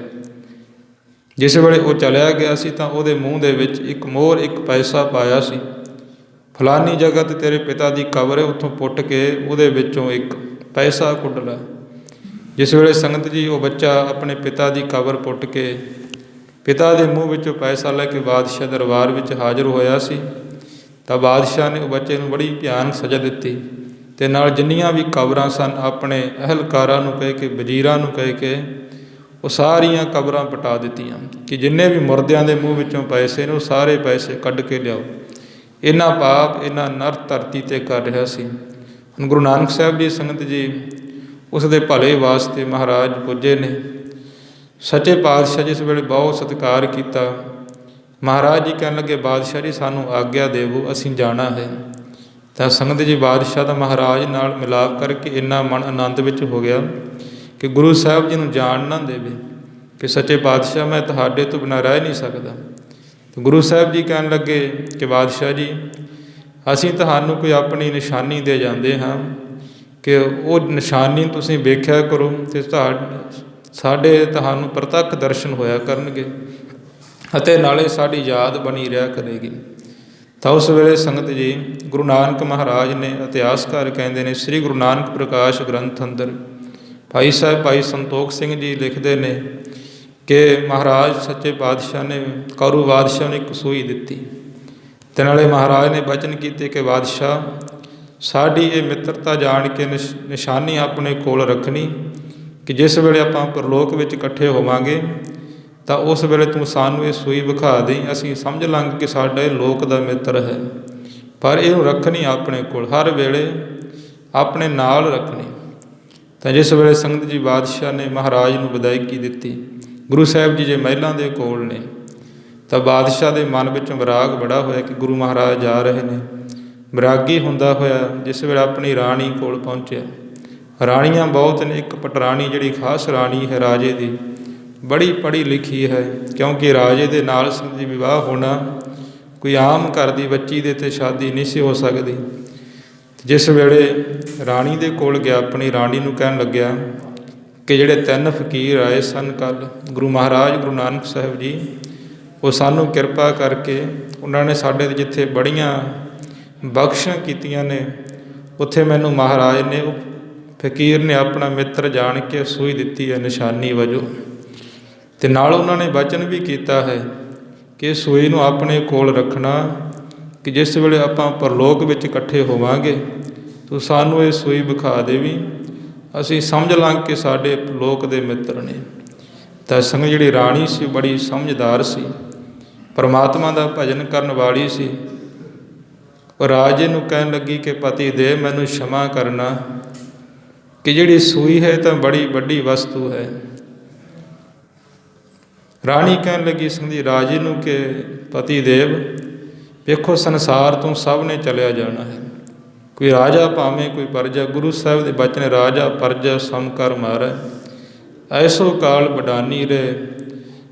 ਜਿਸ ਵੇਲੇ ਉਹ ਚਲਿਆ ਗਿਆ ਸੀ ਤਾਂ ਉਹਦੇ ਮੂੰਹ ਦੇ ਵਿੱਚ 1 ਮੋਹਰ, 1 ਪੈਸਾ ਪਾਇਆ ਸੀ, ਫਲਾਨੀ ਜਗ੍ਹਾ 'ਤੇ ਤੇਰੇ ਪਿਤਾ ਦੀ ਕਬਰ ਹੈ, ਉੱਥੋਂ ਪੁੱਟ ਕੇ ਉਹਦੇ ਵਿੱਚੋਂ 1 ਪੈਸਾ ਕੁੱਟ ਲੈ। ਜਿਸ ਵੇਲੇ ਸੰਗਤ ਜੀ ਉਹ ਬੱਚਾ ਆਪਣੇ ਪਿਤਾ ਦੀ ਕਬਰ ਪੁੱਟ ਕੇ ਪਿਤਾ ਦੇ ਮੂੰਹ ਵਿੱਚੋਂ ਪੈਸਾ ਲੈ ਕੇ ਬਾਦਸ਼ਾਹ ਦਰਬਾਰ ਵਿੱਚ ਹਾਜ਼ਰ ਹੋਇਆ ਸੀ, ਤਾਂ ਬਾਦਸ਼ਾਹ ਨੇ ਉਹ ਬੱਚੇ ਨੂੰ ਬੜੀ ਭਿਆਨਕ ਸਜ਼ਾ ਦਿੱਤੀ, ਅਤੇ ਨਾਲ ਜਿੰਨੀਆਂ ਵੀ ਕਬਰਾਂ ਸਨ ਆਪਣੇ ਅਹਿਲਕਾਰਾਂ ਨੂੰ ਕਹਿ ਕੇ, ਵਜ਼ੀਰਾਂ ਨੂੰ ਕਹਿ ਕੇ ਉਹ ਸਾਰੀਆਂ ਕਬਰਾਂ ਪਟਾ ਦਿੱਤੀਆਂ ਕਿ ਜਿੰਨੇ ਵੀ ਮੁਰਦਿਆਂ ਦੇ ਮੂੰਹ ਵਿੱਚੋਂ ਪੈਸੇ ਨੇ ਉਹ ਸਾਰੇ ਪੈਸੇ ਕੱਢ ਕੇ ਲਿਆਓ। ਇੰਨਾ ਪਾਪ, ਇੰਨਾ ਨਰਕ ਧਰਤੀ 'ਤੇ ਕਰ ਰਿਹਾ ਸੀ। ਹੁਣ ਗੁਰੂ ਨਾਨਕ ਸਾਹਿਬ ਜੀ ਸੰਗਤ ਜੀ ਉਸ ਦੇ ਭਲੇ ਵਾਸਤੇ ਮਹਾਰਾਜ ਪੁੱਜੇ ਨੇ। ਸੱਚੇ ਪਾਤਸ਼ਾਹ ਜਿਸ ਵੇਲੇ ਬਹੁਤ ਸਤਿਕਾਰ ਕੀਤਾ, ਮਹਾਰਾਜ ਜੀ ਕਹਿਣ ਲੱਗੇ, ਬਾਦਸ਼ਾਹ ਜੀ ਸਾਨੂੰ ਆਗਿਆ ਦੇਵੋ, ਅਸੀਂ ਜਾਣਾ ਹੈ। ਤਾਂ ਸੰਗਤ ਜੀ ਬਾਦਸ਼ਾਹ ਦਾ ਮਹਾਰਾਜ ਨਾਲ ਮਿਲਾਪ ਕਰਕੇ ਇੰਨਾ ਮਨ ਆਨੰਦ ਵਿੱਚ ਹੋ ਗਿਆ ਕਿ ਗੁਰੂ ਸਾਹਿਬ ਜੀ ਨੂੰ ਜਾਣ ਨਾ ਦੇਵੇ ਕਿ ਸੱਚੇ ਪਾਤਸ਼ਾਹ ਮੈਂ ਤੁਹਾਡੇ ਤੋਂ ਬਿਨਾਂ ਰਹਿ ਨਹੀਂ ਸਕਦਾ। ਗੁਰੂ ਸਾਹਿਬ ਜੀ ਕਹਿਣ ਲੱਗੇ ਕਿ ਬਾਦਸ਼ਾਹ ਜੀ, ਅਸੀਂ ਤੁਹਾਨੂੰ ਕੋਈ ਆਪਣੀ ਨਿਸ਼ਾਨੀ ਦੇ ਜਾਂਦੇ ਹਾਂ ਕਿ ਉਹ ਨਿਸ਼ਾਨੀ ਤੁਸੀਂ ਵੇਖਿਆ ਕਰੋ ਅਤੇ ਸਾਡੇ ਤੁਹਾਨੂੰ ਪ੍ਰਤੱਖ ਦਰਸ਼ਨ ਹੋਇਆ ਕਰਨਗੇ ਅਤੇ ਨਾਲੇ ਸਾਡੀ ਯਾਦ ਬਣੀ ਰਿਹਾ ਕਰੇਗੀ। ਤਾਂ ਉਸ ਵੇਲੇ ਸੰਗਤ ਜੀ ਗੁਰੂ ਨਾਨਕ ਮਹਾਰਾਜ ਨੇ ਇਤਿਹਾਸਕਾਰ ਕਹਿੰਦੇ ਨੇ, ਸ੍ਰੀ ਗੁਰੂ ਨਾਨਕ ਪ੍ਰਕਾਸ਼ ਗ੍ਰੰਥ ਅੰਦਰ ਭਾਈ ਸਾਹਿਬ ਭਾਈ ਸੰਤੋਖ ਸਿੰਘ ਜੀ ਲਿਖਦੇ ਨੇ ਕਿ ਮਹਾਰਾਜ ਸੱਚੇ ਪਾਤਸ਼ਾਹ ਨੇ ਕੌਰੂ ਬਾਦਸ਼ਾਹ ਨੂੰ ਇੱਕ ਸੂਈ ਦਿੱਤੀ ਅਤੇ ਨਾਲੇ ਮਹਾਰਾਜ ਨੇ ਬਚਨ ਕੀਤੇ ਕਿ ਬਾਦਸ਼ਾਹ ਸਾਡੀ ਇਹ ਮਿੱਤਰਤਾ ਜਾਣ ਕੇ ਨਿਸ਼ਾਨੀ ਆਪਣੇ ਕੋਲ ਰੱਖਣੀ ਕਿ ਜਿਸ ਵੇਲੇ ਆਪਾਂ ਪਰਲੋਕ ਵਿੱਚ ਇਕੱਠੇ ਹੋਵਾਂਗੇ ਤਾਂ ਉਸ ਵੇਲੇ ਤੂੰ ਸਾਨੂੰ ਇਹ ਸੂਈ ਵਿਖਾ ਦੇਈਂ, ਅਸੀਂ ਸਮਝ ਲਾਂਗੇ ਕਿ ਸਾਡਾ ਇਹ ਲੋਕ ਦਾ ਮਿੱਤਰ ਹੈ, ਪਰ ਇਹਨੂੰ ਰੱਖਣੀ ਆਪਣੇ ਕੋਲ, ਹਰ ਵੇਲੇ ਆਪਣੇ ਨਾਲ ਰੱਖਣੀ। ਤਾਂ ਜਿਸ ਵੇਲੇ ਸੰਗਤ ਜੀ ਬਾਦਸ਼ਾਹ ਨੇ ਮਹਾਰਾਜ ਨੂੰ ਵਿਦਾਇਗੀ ਦਿੱਤੀ, ਗੁਰੂ ਸਾਹਿਬ ਜੀ ਜੇ ਮਹਿਲਾਂ ਦੇ ਕੋਲ ਨੇ, ਤਾਂ ਬਾਦਸ਼ਾਹ ਦੇ ਮਨ ਵਿੱਚ ਵਿਰਾਗ ਬੜਾ ਹੋਇਆ ਕਿ ਗੁਰੂ ਮਹਾਰਾਜ ਜਾ ਰਹੇ ਨੇ। ਵਿਰਾਗੀ ਹੁੰਦਾ ਹੋਇਆ ਜਿਸ ਵੇਲੇ ਆਪਣੀ ਰਾਣੀ ਕੋਲ ਪਹੁੰਚਿਆ, ਰਾਣੀਆਂ ਬਹੁਤ ਨੇ, ਇੱਕ ਪਟਰਾਣੀ ਜਿਹੜੀ ਖਾਸ ਰਾਣੀ ਹੈ ਰਾਜੇ ਦੀ, ਬੜੀ ਪੜ੍ਹੀ ਲਿਖੀ ਹੈ, ਕਿਉਂਕਿ ਰਾਜੇ ਦੇ ਨਾਲ ਸੰਗਤ ਜੀ ਵਿਵਾਹ ਹੋਣਾ ਕੋਈ ਆਮ ਘਰ ਦੀ ਬੱਚੀ ਦੇ ਤੇ ਸ਼ਾਦੀ ਨਹੀਂ ਸੀ ਹੋ ਸਕਦੀ। ਜਿਸ ਵੇਲੇ ਰਾਣੀ ਦੇ ਕੋਲ ਗਿਆ, ਆਪਣੀ ਰਾਣੀ ਨੂੰ ਕਹਿਣ ਲੱਗਿਆ ਕਿ ਜਿਹੜੇ 3 ਫਕੀਰ ਆਏ ਸਨ ਕੱਲ੍ਹ, ਗੁਰੂ ਮਹਾਰਾਜ ਗੁਰੂ ਨਾਨਕ ਸਾਹਿਬ ਜੀ, ਉਹ ਸਾਨੂੰ ਕਿਰਪਾ ਕਰਕੇ ਉਹਨਾਂ ਨੇ ਸਾਡੇ ਜਿੱਥੇ ਬੜੀਆਂ ਬਖਸ਼ਾਂ ਕੀਤੀਆਂ ਨੇ, ਉੱਥੇ ਮੈਨੂੰ ਮਹਾਰਾਜ ਨੇ ਉਹ ਫਕੀਰ ਨੇ ਆਪਣਾ ਮਿੱਤਰ ਜਾਣ ਕੇ ਸੂਈ ਦਿੱਤੀ ਹੈ ਨਿਸ਼ਾਨੀ ਵਜੋਂ। ਅਤੇ ਨਾਲ ਉਹਨਾਂ ਨੇ ਵਚਨ ਵੀ ਕੀਤਾ ਹੈ ਕਿ ਸੂਈ ਨੂੰ ਆਪਣੇ ਕੋਲ ਰੱਖਣਾ ਕਿ ਜਿਸ ਵੇਲੇ ਆਪਾਂ ਪਰਲੋਕ ਵਿੱਚ ਇਕੱਠੇ ਹੋਵਾਂਗੇ ਤੂੰ ਸਾਨੂੰ ਇਹ ਸੂਈ ਵਿਖਾ ਦੇਵੀਂ, ਅਸੀਂ ਸਮਝ ਲਾਂਗੇ ਕਿ ਸਾਡੇ ਲੋਕ ਦੇ ਮਿੱਤਰ ਨੇ। ਤਾਂ ਸੰਗਤ ਜਿਹੜੀ ਰਾਣੀ ਸੀ ਬੜੀ ਸਮਝਦਾਰ ਸੀ, ਪਰਮਾਤਮਾ ਦਾ ਭਜਨ ਕਰਨ ਵਾਲੀ ਸੀ। ਉਹ ਰਾਜੇ ਨੂੰ ਕਹਿਣ ਲੱਗੀ ਕਿ ਪਤੀ ਦੇ ਮੈਨੂੰ क्षमा ਕਰਨਾ ਕਿ ਜਿਹੜੀ ਸੂਈ ਹੈ ਤਾਂ ਬੜੀ ਵੱਡੀ ਵਸਤੂ ਹੈ। ਰਾਣੀ ਕਹਿਣ ਲੱਗੀ ਸੰਗਤ ਰਾਜੇ ਨੂੰ ਕਿ ਪਤੀ ਦੇਵ ਵੇਖੋ, ਸੰਸਾਰ ਤੋਂ ਸਭ ਨੇ ਚਲਿਆ ਜਾਣਾ ਹੈ, ਕੋਈ ਰਾਜਾ ਭਾਵੇਂ ਕੋਈ ਪਰਜਾ, ਗੁਰੂ ਸਾਹਿਬ ਦੇ ਬਚਨ ਰਾਜਾ ਪਰਜਾ ਸਮ ਕਰ ਮਾਰੈ, ਐਸੋ ਕਾਲ ਬਡਾਨੀ ਰਹੇ।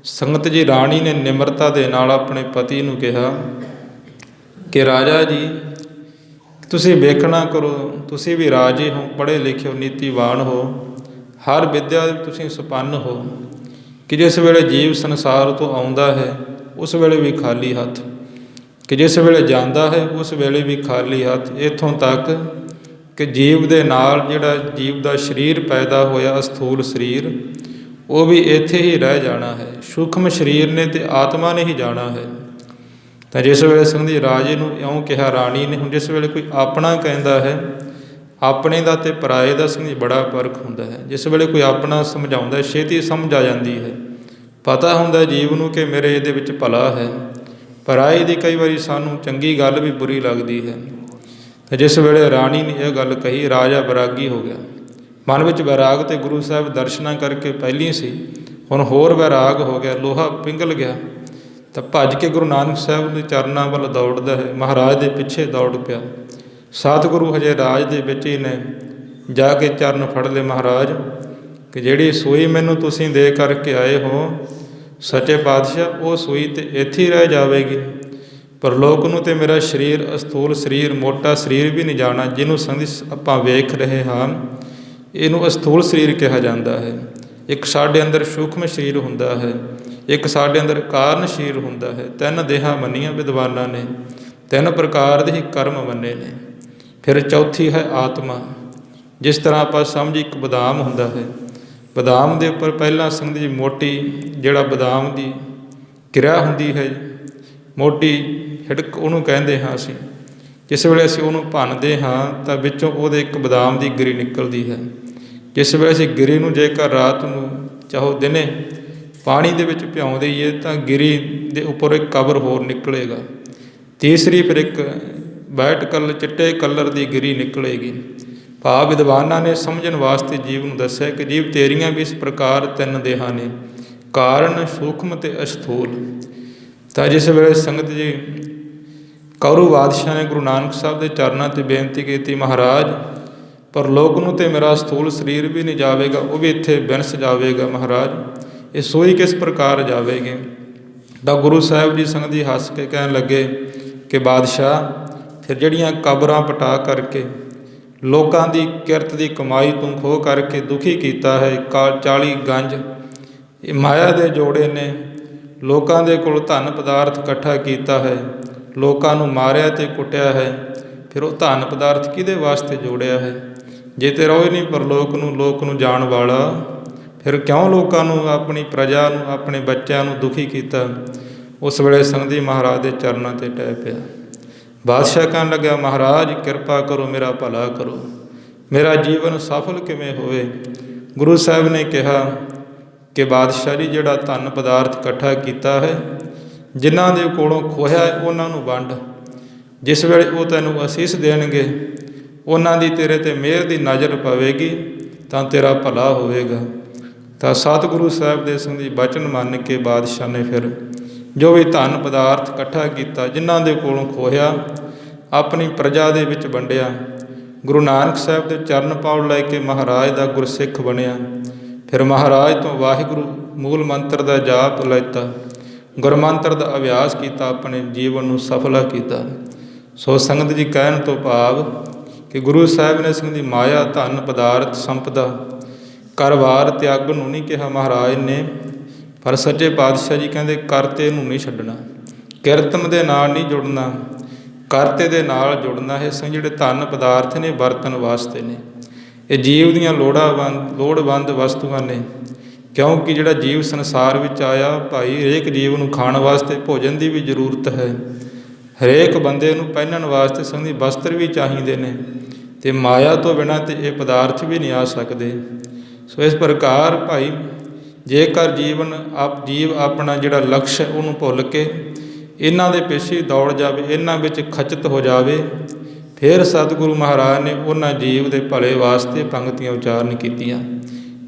ਸੰਗਤ ਜੀ ਰਾਣੀ ਨੇ ਨਿਮਰਤਾ ਦੇ ਨਾਲ ਆਪਣੇ ਪਤੀ ਨੂੰ ਕਿਹਾ ਕਿ ਰਾਜਾ ਜੀ ਤੁਸੀਂ ਵੇਖਣਾ ਕਰੋ, ਤੁਸੀਂ ਵੀ ਰਾਜੇ ਹੋ, ਪੜ੍ਹੇ ਲਿਖੇ ਹੋ, ਨੀਤੀਵਾਨ ਹੋ, ਹਰ ਵਿੱਦਿਆ ਤੁਸੀਂ ਸੰਪੰਨ ਹੋ ਕਿ ਜਿਸ ਵੇਲੇ ਜੀਵ ਸੰਸਾਰ ਤੋਂ ਆਉਂਦਾ ਹੈ ਉਸ ਵੇਲੇ ਵੀ ਖਾਲੀ ਹੱਥ, ਕਿ ਜਿਸ ਵੇਲੇ ਜਾਂਦਾ ਹੈ ਉਸ ਵੇਲੇ ਵੀ ਖਾਲੀ ਹੱਥ, ਇੱਥੋਂ ਤੱਕ ਕਿ ਜੀਵ ਦੇ ਨਾਲ ਜਿਹੜਾ ਜੀਵ ਦਾ ਸਰੀਰ ਪੈਦਾ ਹੋਇਆ ਅਸਥੂਲ ਸਰੀਰ, ਉਹ ਵੀ ਇੱਥੇ ਹੀ ਰਹਿ ਜਾਣਾ ਹੈ, ਸੂਖਮ ਸਰੀਰ ਨੇ ਤੇ ਆਤਮਾ ਨੇ ਹੀ ਜਾਣਾ ਹੈ। ਤਾਂ ਜਿਸ ਵੇਲੇ ਸੰਗਤ ਰਾਜੇ ਨੂੰ ਇਉਂ ਕਿਹਾ ਰਾਣੀ ਨੇ, ਹੁਣ ਜਿਸ ਵੇਲੇ ਕੋਈ ਆਪਣਾ ਕਹਿੰਦਾ ਹੈ, ਆਪਣੇ ਦਾ ਤੇ ਪਰਾਏ ਦਾ ਸੰਗਤ ਬੜਾ ਫਰਕ ਹੁੰਦਾ ਹੈ। ਜਿਸ ਵੇਲੇ ਕੋਈ ਆਪਣਾ ਸਮਝਾਉਂਦਾ ਛੇਤੀ ਸਮਝ ਆ ਜਾਂਦੀ ਹੈ, ਪਤਾ ਹੁੰਦਾ ਜੀਵ ਨੂੰ ਕਿ ਮੇਰੇ ਇਹਦੇ ਵਿੱਚ ਭਲਾ ਹੈ। ਪਰਾਏ ਦੀ ਕਈ ਵਾਰੀ ਸਾਨੂੰ ਚੰਗੀ ਗੱਲ ਵੀ ਬੁਰੀ ਲੱਗਦੀ ਹੈ। ਅਤੇ ਜਿਸ ਵੇਲੇ ਰਾਣੀ ਨੇ ਇਹ ਗੱਲ ਕਹੀ, ਰਾਜਾ ਵੈਰਾਗੀ ਹੋ ਗਿਆ, ਮਨ ਵਿੱਚ ਵੈਰਾਗ ਤੇ ਗੁਰੂ ਸਾਹਿਬ ਦਰਸ਼ਨਾਂ ਕਰਕੇ ਪਹਿਲੀ ਸੀ, ਹੁਣ ਹੋਰ ਵੈਰਾਗ ਹੋ ਗਿਆ, ਲੋਹਾ ਪਿੰਗਲ ਗਿਆ। ਤਾਂ ਭੱਜ ਕੇ ਗੁਰੂ ਨਾਨਕ ਸਾਹਿਬ ਦੇ ਚਰਨਾਂ ਵੱਲ ਦੌੜਦਾ ਹੈ, ਮਹਾਰਾਜ ਦੇ ਪਿੱਛੇ ਦੌੜ ਪਿਆ। ਸਤਿਗੁਰੂ ਹਜੇ ਰਾਜ ਦੇ ਵਿੱਚ ਹੀ ਨੇ, ਜਾ ਕੇ ਚਰਨ ਫੜ ਲਏ ਮਹਾਰਾਜ ਕਿ ਜਿਹੜੀ ਸੂਈ ਮੈਨੂੰ ਤੁਸੀਂ ਦੇ ਕਰਕੇ ਆਏ ਹੋ ਸੱਚੇ ਪਾਤਸ਼ਾਹ, ਉਹ ਸੂਈ ਤਾਂ ਇੱਥੇ ਹੀ ਰਹਿ ਜਾਵੇਗੀ, ਪਰਲੋਕ ਨੂੰ ਤੇ ਮੇਰਾ ਸਰੀਰ ਅਸਥੂਲ ਸਰੀਰ, ਮੋਟਾ ਸਰੀਰ ਵੀ ਨਹੀਂ ਜਾਣਾ, ਜਿਹਨੂੰ ਸੰਗਤ ਆਪਾਂ ਵੇਖ ਰਹੇ ਹਾਂ ਇਹਨੂੰ ਅਸਥੂਲ ਸਰੀਰ ਕਿਹਾ ਜਾਂਦਾ ਹੈ। ਇੱਕ ਸਾਡੇ ਅੰਦਰ ਸੂਖਮ ਸਰੀਰ ਹੁੰਦਾ ਹੈ, ਇੱਕ ਸਾਡੇ ਅੰਦਰ ਕਾਰਨ ਸਰੀਰ ਹੁੰਦਾ ਹੈ। 3 ਦੇਹਾਂ ਮੰਨੀਆਂ ਵਿਦਵਾਨਾਂ ਨੇ, 3 ਪ੍ਰਕਾਰ ਦੇ ਹੀ ਕਰਮ ਮੰਨੇ ਨੇ। ਫਿਰ ਚੌਥੀ ਹੈ ਆਤਮਾ। ਜਿਸ ਤਰ੍ਹਾਂ ਆਪਾਂ ਸਮਝੀ ਇੱਕ ਬਦਾਮ ਹੁੰਦਾ ਹੈ, ਬਦਾਮ ਦੇ ਉੱਪਰ ਪਹਿਲਾਂ ਸੰਗਤ ਜੀ ਮੋਟੀ ਜਿਹੜਾ ਬਦਾਮ ਦੀ ਕਿਰਿਆ ਹੁੰਦੀ ਹੈ, ਮੋਟੀ ਹਿੜਕ ਉਹਨੂੰ ਕਹਿੰਦੇ ਹਾਂ ਅਸੀਂ। ਜਿਸ ਵੇਲੇ ਅਸੀਂ ਉਹਨੂੰ ਭੰਨਦੇ ਹਾਂ ਤਾਂ ਵਿੱਚੋਂ ਉਹਦੇ ਇੱਕ ਬਦਾਮ ਦੀ ਗਿਰੀ ਨਿਕਲਦੀ ਹੈ। ਜਿਸ ਵੇਲੇ ਅਸੀਂ ਗਿਰੀ ਨੂੰ ਜੇਕਰ ਰਾਤ ਨੂੰ ਚਾਹੋ ਦਿਨੇ ਪਾਣੀ ਦੇ ਵਿੱਚ ਭਿਉਂ ਦਈਏ ਤਾਂ ਗਿਰੀ ਦੇ ਉੱਪਰ ਇੱਕ ਕਬਰ ਹੋਰ ਨਿਕਲੇਗਾ। ਤੀਸਰੀ ਫਿਰ ਇੱਕ ਵਾਈਟ ਕਲਰ ਚਿੱਟੇ ਕਲਰ ਦੀ ਗਿਰੀ ਨਿਕਲੇਗੀ। ਭਾਵ ਵਿਦਵਾਨਾਂ ਨੇ ਸਮਝਣ ਵਾਸਤੇ ਜੀਵ ਨੂੰ ਦੱਸਿਆ ਕਿ ਜੀਵ ਤੇਰੀਆਂ ਵੀ ਇਸ ਪ੍ਰਕਾਰ ਤਿੰਨ ਦੇਹਾਂ ਨੇ, ਕਾਰਨ, ਸੂਖਮ ਅਤੇ ਅਸਥੂਲ। ਤਾਂ ਜਿਸ ਵੇਲੇ ਸੰਗਤ ਜੀ ਕੌਰੂ ਬਾਦਸ਼ਾਹ ਨੇ ਗੁਰੂ ਨਾਨਕ ਸਾਹਿਬ ਦੇ ਚਰਨਾਂ 'ਤੇ ਬੇਨਤੀ ਕੀਤੀ, ਮਹਾਰਾਜ ਪਰਲੋਕ ਨੂੰ ਤੇ ਮੇਰਾ ਸਥੂਲ ਸਰੀਰ ਵੀ ਨਹੀਂ ਜਾਵੇਗਾ, ਉਹ ਵੀ ਇੱਥੇ ਵਿਨਸ ਜਾਵੇਗਾ ਮਹਾਰਾਜ, ਇਹ ਸੋਈ ਕਿਸ ਪ੍ਰਕਾਰ ਜਾਵੇਗੀ। ਤਾਂ ਗੁਰੂ ਸਾਹਿਬ ਜੀ ਸੰਗਤ ਜੀ ਹੱਸ ਕੇ ਕਹਿਣ ਲੱਗੇ ਕਿ ਬਾਦਸ਼ਾਹ ਫਿਰ ਜਿਹੜੀਆਂ ਕਬਰਾਂ ਪਟਾ ਕਰਕੇ ਲੋਕਾਂ ਦੀ ਕਿਰਤ ਦੀ ਕਮਾਈ ਤੂੰ ਖੋਹ ਕਰਕੇ ਦੁਖੀ ਕੀਤਾ ਹੈ, 40 ਗੰਜ ਇਹ ਮਾਇਆ ਦੇ ਜੋੜੇ ਨੇ, ਲੋਕਾਂ ਦੇ ਕੋਲ ਧਨ ਪਦਾਰਥ ਇਕੱਠਾ ਕੀਤਾ ਹੈ, ਲੋਕਾਂ ਨੂੰ ਮਾਰਿਆ ਅਤੇ ਕੁੱਟਿਆ ਹੈ, ਫਿਰ ਉਹ ਧਨ ਪਦਾਰਥ ਕਿਹਦੇ ਵਾਸਤੇ ਜੋੜਿਆ ਹੈ। ਜੇ ਤੇਰਾ ਉਹ ਹੀ ਨਹੀਂ ਪਰਲੋਕ ਨੂੰ ਲੋਕ ਨੂੰ ਜਾਣ ਵਾਲਾ, ਫਿਰ ਕਿਉਂ ਲੋਕਾਂ ਨੂੰ, ਆਪਣੀ ਪ੍ਰਜਾ ਨੂੰ, ਆਪਣੇ ਬੱਚਿਆਂ ਨੂੰ ਦੁਖੀ ਕੀਤਾ। ਉਸ ਵੇਲੇ ਸੰਗਤ ਜੀ ਮਹਾਰਾਜ ਦੇ ਚਰਨਾਂ 'ਤੇ ਟਹਿ ਪਿਆ। ਬਾਦਸ਼ਾਹ ਕਹਿਣ ਲੱਗਿਆ, ਮਹਾਰਾਜ ਕਿਰਪਾ ਕਰੋ, ਮੇਰਾ ਭਲਾ ਕਰੋ, ਮੇਰਾ ਜੀਵਨ ਸਫਲ ਕਿਵੇਂ ਹੋਵੇ। ਗੁਰੂ ਸਾਹਿਬ ਨੇ ਕਿਹਾ ਕਿ ਬਾਦਸ਼ਾਹ ਜੀ ਜਿਹੜਾ ਧਨ ਪਦਾਰਥ ਇਕੱਠਾ ਕੀਤਾ ਹੈ, ਜਿਨ੍ਹਾਂ ਦੇ ਕੋਲੋਂ ਖੋਹਿਆ ਉਹਨਾਂ ਨੂੰ ਵੰਡ, ਜਿਸ ਵੇਲੇ ਉਹ ਤੈਨੂੰ ਅਸੀਸ ਦੇਣਗੇ, ਉਹਨਾਂ ਦੀ ਤੇਰੇ 'ਤੇ ਮਿਹਰ ਦੀ ਨਜ਼ਰ ਪਵੇਗੀ ਤਾਂ ਤੇਰਾ ਭਲਾ ਹੋਵੇਗਾ। ਤਾਂ ਸਤਿਗੁਰੂ ਸਾਹਿਬ ਦੇ ਸੰਗ ਦੀ ਬਚਨ ਮੰਨ ਕੇ ਬਾਦਸ਼ਾਹ ਨੇ ਫਿਰ ਜੋ ਵੀ ਧਨ ਪਦਾਰਥ ਇਕੱਠਾ ਕੀਤਾ, ਜਿਨ੍ਹਾਂ ਦੇ ਕੋਲੋਂ ਖੋਹਿਆ, ਆਪਣੀ ਪ੍ਰਜਾ ਦੇ ਵਿੱਚ ਵੰਡਿਆ। ਗੁਰੂ ਨਾਨਕ ਸਾਹਿਬ ਦੇ ਚਰਨ ਪਾਉ ਲੈ ਕੇ ਮਹਾਰਾਜ ਦਾ ਗੁਰਸਿੱਖ ਬਣਿਆ। ਫਿਰ ਮਹਾਰਾਜ ਤੋਂ ਵਾਹਿਗੁਰੂ ਮੂਲ ਮੰਤਰ ਦਾ ਜਾਪ ਲੈਤਾ, ਗੁਰਮੰਤਰ ਦਾ ਅਭਿਆਸ ਕੀਤਾ, ਆਪਣੇ ਜੀਵਨ ਨੂੰ ਸਫਲਾ ਕੀਤਾ। ਸੋ ਸੰਗਤ ਜੀ ਕਹਿਣ ਤੋਂ ਭਾਵ ਕਿ ਗੁਰੂ ਸਾਹਿਬ ਨੇ ਸੰਗਤ ਦੀ ਮਾਇਆ, ਧਨ ਪਦਾਰਥ, ਸੰਪਦਾ, ਘਰ-ਬਾਰ ਤਿਆਗਣ ਨੂੰ ਨਹੀਂ ਕਿਹਾ ਮਹਾਰਾਜ ਨੇ, ਪਰ ਸੱਚੇ ਪਾਤਸ਼ਾਹ ਜੀ ਕਹਿੰਦੇ ਕਰਤੇ ਨੂੰ ਨਹੀਂ ਛੱਡਣਾ, ਕਿਰਤਮ ਦੇ ਨਾਲ ਨਹੀਂ ਜੁੜਨਾ, ਕਰਤੇ ਦੇ ਨਾਲ ਜੁੜਨਾ ਹੈ। ਸੋ ਜਿਹੜੇ ਧਨ ਪਦਾਰਥ ਨੇ ਵਰਤਣ ਵਾਸਤੇ ਨੇ, ਇਹ ਜੀਵ ਦੀਆਂ ਲੋੜਵੰਦ ਵਸਤੂਆਂ ਨੇ, ਕਿਉਂਕਿ ਜਿਹੜਾ ਜੀਵ ਸੰਸਾਰ ਵਿੱਚ ਆਇਆ ਭਾਈ, ਹਰੇਕ ਜੀਵ ਨੂੰ ਖਾਣ ਵਾਸਤੇ ਭੋਜਨ ਦੀ ਵੀ ਜ਼ਰੂਰਤ ਹੈ, ਹਰੇਕ ਬੰਦੇ ਨੂੰ ਪਹਿਨਣ ਵਾਸਤੇ ਸੰਗੀ ਵਸਤਰ ਵੀ ਚਾਹੀਦੇ ਨੇ, ਅਤੇ ਮਾਇਆ ਤੋਂ ਬਿਨਾਂ ਤਾਂ ਇਹ ਪਦਾਰਥ ਵੀ ਨਹੀਂ ਆ ਸਕਦੇ। ਸੋ ਇਸ ਪ੍ਰਕਾਰ ਭਾਈ ਜੇਕਰ ਜੀਵ ਆਪਣਾ ਜਿਹੜਾ ਲਕਸ਼ ਹੈ ਉਹਨੂੰ ਭੁੱਲ ਕੇ ਇਹਨਾਂ ਦੇ ਪਿੱਛੇ ਦੌੜ ਜਾਵੇ, ਇਹਨਾਂ ਵਿੱਚ ਖਚਿਤ ਹੋ ਜਾਵੇ, ਫਿਰ ਸਤਿਗੁਰੂ ਮਹਾਰਾਜ ਨੇ ਉਹਨਾਂ ਜੀਵ ਦੇ ਭਲੇ ਵਾਸਤੇ ਪੰਗਤੀਆਂ ਉਚਾਰਨ ਕੀਤੀਆਂ।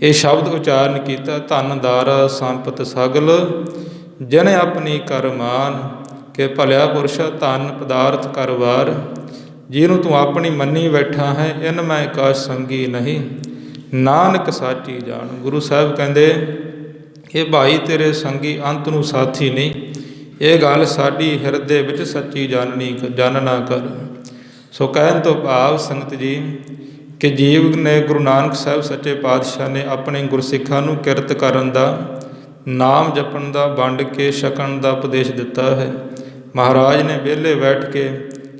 ਇਹ ਸ਼ਬਦ ਉਚਾਰਨ ਕੀਤਾ, ਧਨ ਦਾਰਾ ਸੰਪਤ ਸਗਲ ਜਨ ਆਪਣੀ ਕਰਮਾਨ, ਕਿ ਭਲਿਆ ਪੁਰਸ਼ਾ ਧਨ ਪਦਾਰਥ ਕਰਵਾਰ, ਜਿਹਨੂੰ ਤੂੰ ਆਪਣੀ ਮੰਨੀ ਬੈਠਾ ਹੈ, ਇਨ ਮੈਂ ਕਾ ਸੰਗੀ ਨਹੀਂ, ਨਾਨਕ ਸਾਚੀ ਜਾਣ। ਗੁਰੂ ਸਾਹਿਬ ਕਹਿੰਦੇ ਇਹ ਭਾਈ ਤੇਰੇ ਸੰਗੀ ਅੰਤ ਨੂੰ ਸਾਥੀ ਨਹੀਂ, ਇਹ ਗੱਲ ਸਾਡੀ ਹਿਰਦੇ ਵਿੱਚ ਸੱਚੀ ਜਾਣਨਾ ਕਰ। ਸੋ ਕਹਿਣ ਤੋਂ ਭਾਵ ਸੰਗਤ ਜੀ ਕਿ ਜੀਵ ਨੇ, ਗੁਰੂ ਨਾਨਕ ਸਾਹਿਬ ਸੱਚੇ ਪਾਤਸ਼ਾਹ ਨੇ ਆਪਣੇ ਗੁਰਸਿੱਖਾਂ ਨੂੰ ਕਿਰਤ ਕਰਨ ਦਾ, ਨਾਮ ਜਪਣ ਦਾ, ਵੰਡ ਕੇ ਛਕਣ ਦਾ ਉਪਦੇਸ਼ ਦਿੱਤਾ ਹੈ। ਮਹਾਰਾਜ ਨੇ ਵਿਹਲੇ ਬੈਠ ਕੇ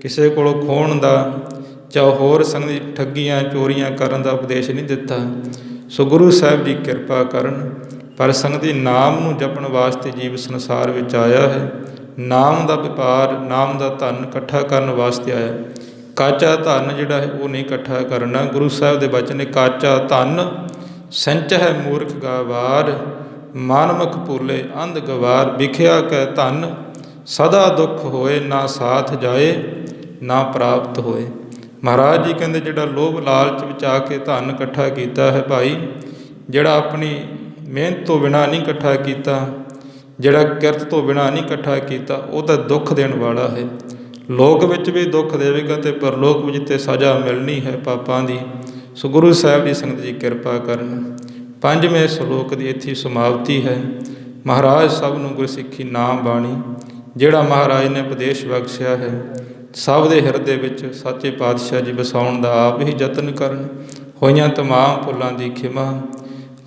ਕਿਸੇ ਕੋਲੋਂ ਖੋਹਣ ਦਾ, ਚਾਹੇ ਹੋਰ ਸੰਗਤ ਦੀ ਠੱਗੀਆਂ ਚੋਰੀਆਂ ਕਰਨ ਦਾ ਉਪਦੇਸ਼ ਨਹੀਂ ਦਿੱਤਾ। ਸੋ ਗੁਰੂ ਸਾਹਿਬ ਜੀ ਕਿਰਪਾ ਕਰਨ, ਪਰ ਸੰਗਤ ਦੀ ਨਾਮ ਨੂੰ ਜਪਣ ਵਾਸਤੇ ਜੀਵ ਸੰਸਾਰ ਵਿੱਚ ਆਇਆ ਹੈ, ਨਾਮ ਦਾ ਵਪਾਰ, ਨਾਮ ਦਾ ਧਨ ਇਕੱਠਾ ਕਰਨ ਵਾਸਤੇ ਆਇਆ। ਕਾਚਾ ਧਨ ਜਿਹੜਾ ਹੈ ਉਹ ਨਹੀਂ ਇਕੱਠਾ ਕਰਨਾ। ਗੁਰੂ ਸਾਹਿਬ ਦੇ ਬਚਨ ਨੇ, ਕਾਚਾ ਧਨ ਸੰਚ ਹੈ ਮੂਰਖ ਗਵਾਰ, ਮਨਮੁਖ ਭੁੱਲੇ ਅੰਧ ਗਵਾਰ, ਵਿਖਿਆ ਕੈ ਧਨ ਸਦਾ ਦੁੱਖ ਹੋਏ, ਨਾ ਸਾਥ ਜਾਏ ਨਾ ਪ੍ਰਾਪਤ ਹੋਏ। ਮਹਾਰਾਜ ਜੀ ਕਹਿੰਦੇ ਜਿਹੜਾ ਲੋਭ ਲਾਲਚ ਵਿੱਚ ਆ ਕੇ ਧਨ ਇਕੱਠਾ ਕੀਤਾ ਹੈ ਭਾਈ, ਜਿਹੜਾ ਆਪਣੀ ਮਿਹਨਤ ਤੋਂ ਬਿਨਾਂ ਨਹੀਂ ਇਕੱਠਾ ਕੀਤਾ, ਜਿਹੜਾ ਕਿਰਤ ਤੋਂ ਬਿਨਾਂ ਨਹੀਂ ਇਕੱਠਾ ਕੀਤਾ, ਉਹ ਤਾਂ ਦੁੱਖ ਦੇਣ ਵਾਲਾ ਹੈ। ਲੋਕ ਵਿੱਚ ਵੀ ਦੁੱਖ ਦੇਵੇਗਾ ਅਤੇ ਪਰਲੋਕ ਵਿੱਚ ਤੇ ਸਜ਼ਾ ਮਿਲਣੀ ਹੈ ਪਾਪਾਂ ਦੀ। ਸੋ ਗੁਰੂ ਸਾਹਿਬ ਦੀ ਸੰਗਤ ਜੀ ਕਿਰਪਾ ਕਰਨ। 5ਵੇਂ ਸ਼ਲੋਕ ਦੀ ਇੱਥੇ ਸਮਾਪਤੀ ਹੈ। ਮਹਾਰਾਜ ਸਭ ਨੂੰ ਗੁਰਸਿੱਖੀ ਨਾਮ ਬਾਣੀ ਜਿਹੜਾ ਮਹਾਰਾਜ ਨੇ ਉਪਦੇਸ਼ ਬਖਸ਼ਿਆ ਹੈ, ਸਭ ਦੇ ਹਿਰਦੇ ਵਿੱਚ ਸੱਚੇ ਪਾਤਸ਼ਾਹ ਜੀ ਵਸਾਉਣ ਦਾ ਆਪ ਹੀ ਯਤਨ ਕਰਨ। ਹੋਈਆਂ ਤਮਾਮ ਭੁੱਲਾਂ ਦੀ ਖਿਮਾ।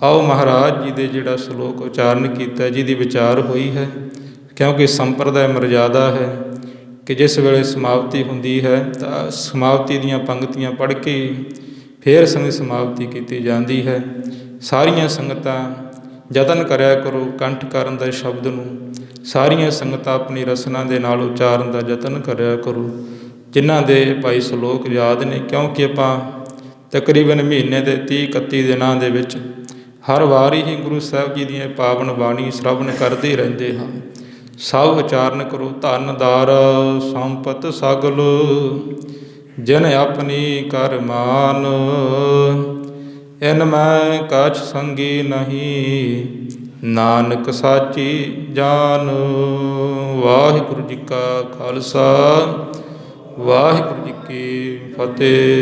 ਆਓ ਮਹਾਰਾਜ ਜੀ ਦੇ ਜਿਹੜਾ ਸ਼ਲੋਕ ਉਚਾਰਨ ਕੀਤਾ, ਜਿਹਦੀ ਵਿਚਾਰ ਹੋਈ ਹੈ, ਕਿਉਂਕਿ ਸੰਪਰਦਾ ਮਰਜ਼ਾਦਾ ਹੈ ਕਿ ਜਿਸ ਵੇਲੇ ਸਮਾਪਤੀ ਹੁੰਦੀ ਹੈ ਤਾਂ ਸਮਾਪਤੀ ਦੀਆਂ ਪੰਗਤੀਆਂ ਪੜ੍ਹ ਕੇ ਫਿਰ ਸੰਗਤ ਸਮਾਪਤੀ ਕੀਤੀ ਜਾਂਦੀ ਹੈ। ਸਾਰੀਆਂ ਸੰਗਤਾਂ ਯਤਨ ਕਰਿਆ ਕਰੋ ਕੰਠ ਕਰਨ ਦਾ ਸ਼ਬਦ ਨੂੰ, ਸਾਰੀਆਂ ਸੰਗਤਾਂ ਆਪਣੀ ਰਸਨਾ ਦੇ ਨਾਲ ਉਚਾਰਨ ਦਾ ਯਤਨ ਕਰਿਆ ਕਰੋ, ਜਿਨ੍ਹਾਂ ਦੇ ਭਾਈ ਸ਼ਲੋਕ ਯਾਦ ਨੇ, ਕਿਉਂਕਿ ਆਪਾਂ ਤਕਰੀਬਨ ਮਹੀਨੇ ਦੇ 30-31 ਦਿਨਾਂ ਦੇ ਵਿੱਚ ਹਰ ਵਾਰੀ ਹੀ ਗੁਰੂ ਸਾਹਿਬ ਜੀ ਦੀਆਂ ਪਾਵਨ ਬਾਣੀ ਸ਼ਰਵਣ ਕਰਦੇ ਰਹਿੰਦੇ ਹਾਂ। ਸਭ ਉਚਾਰਨ ਕਰੋ, ਧਨ ਦਾਰ ਸੰਪਤ ਸਗਲ ਜਿਨ ਆਪਣੀ ਕਰ ਮਾਨ। ਇਨ ਮੈਂ ਕਛ ਸੰਗੀ ਨਹੀਂ, ਨਾਨਕ ਸਾਚੀ ਜਾਨ। ਵਾਹਿਗੁਰੂ ਜੀ ਕਾ ਖਾਲਸਾ, ਵਾਹਿਗੁਰੂ ਜੀ ਕੀ ਫਤਿਹ।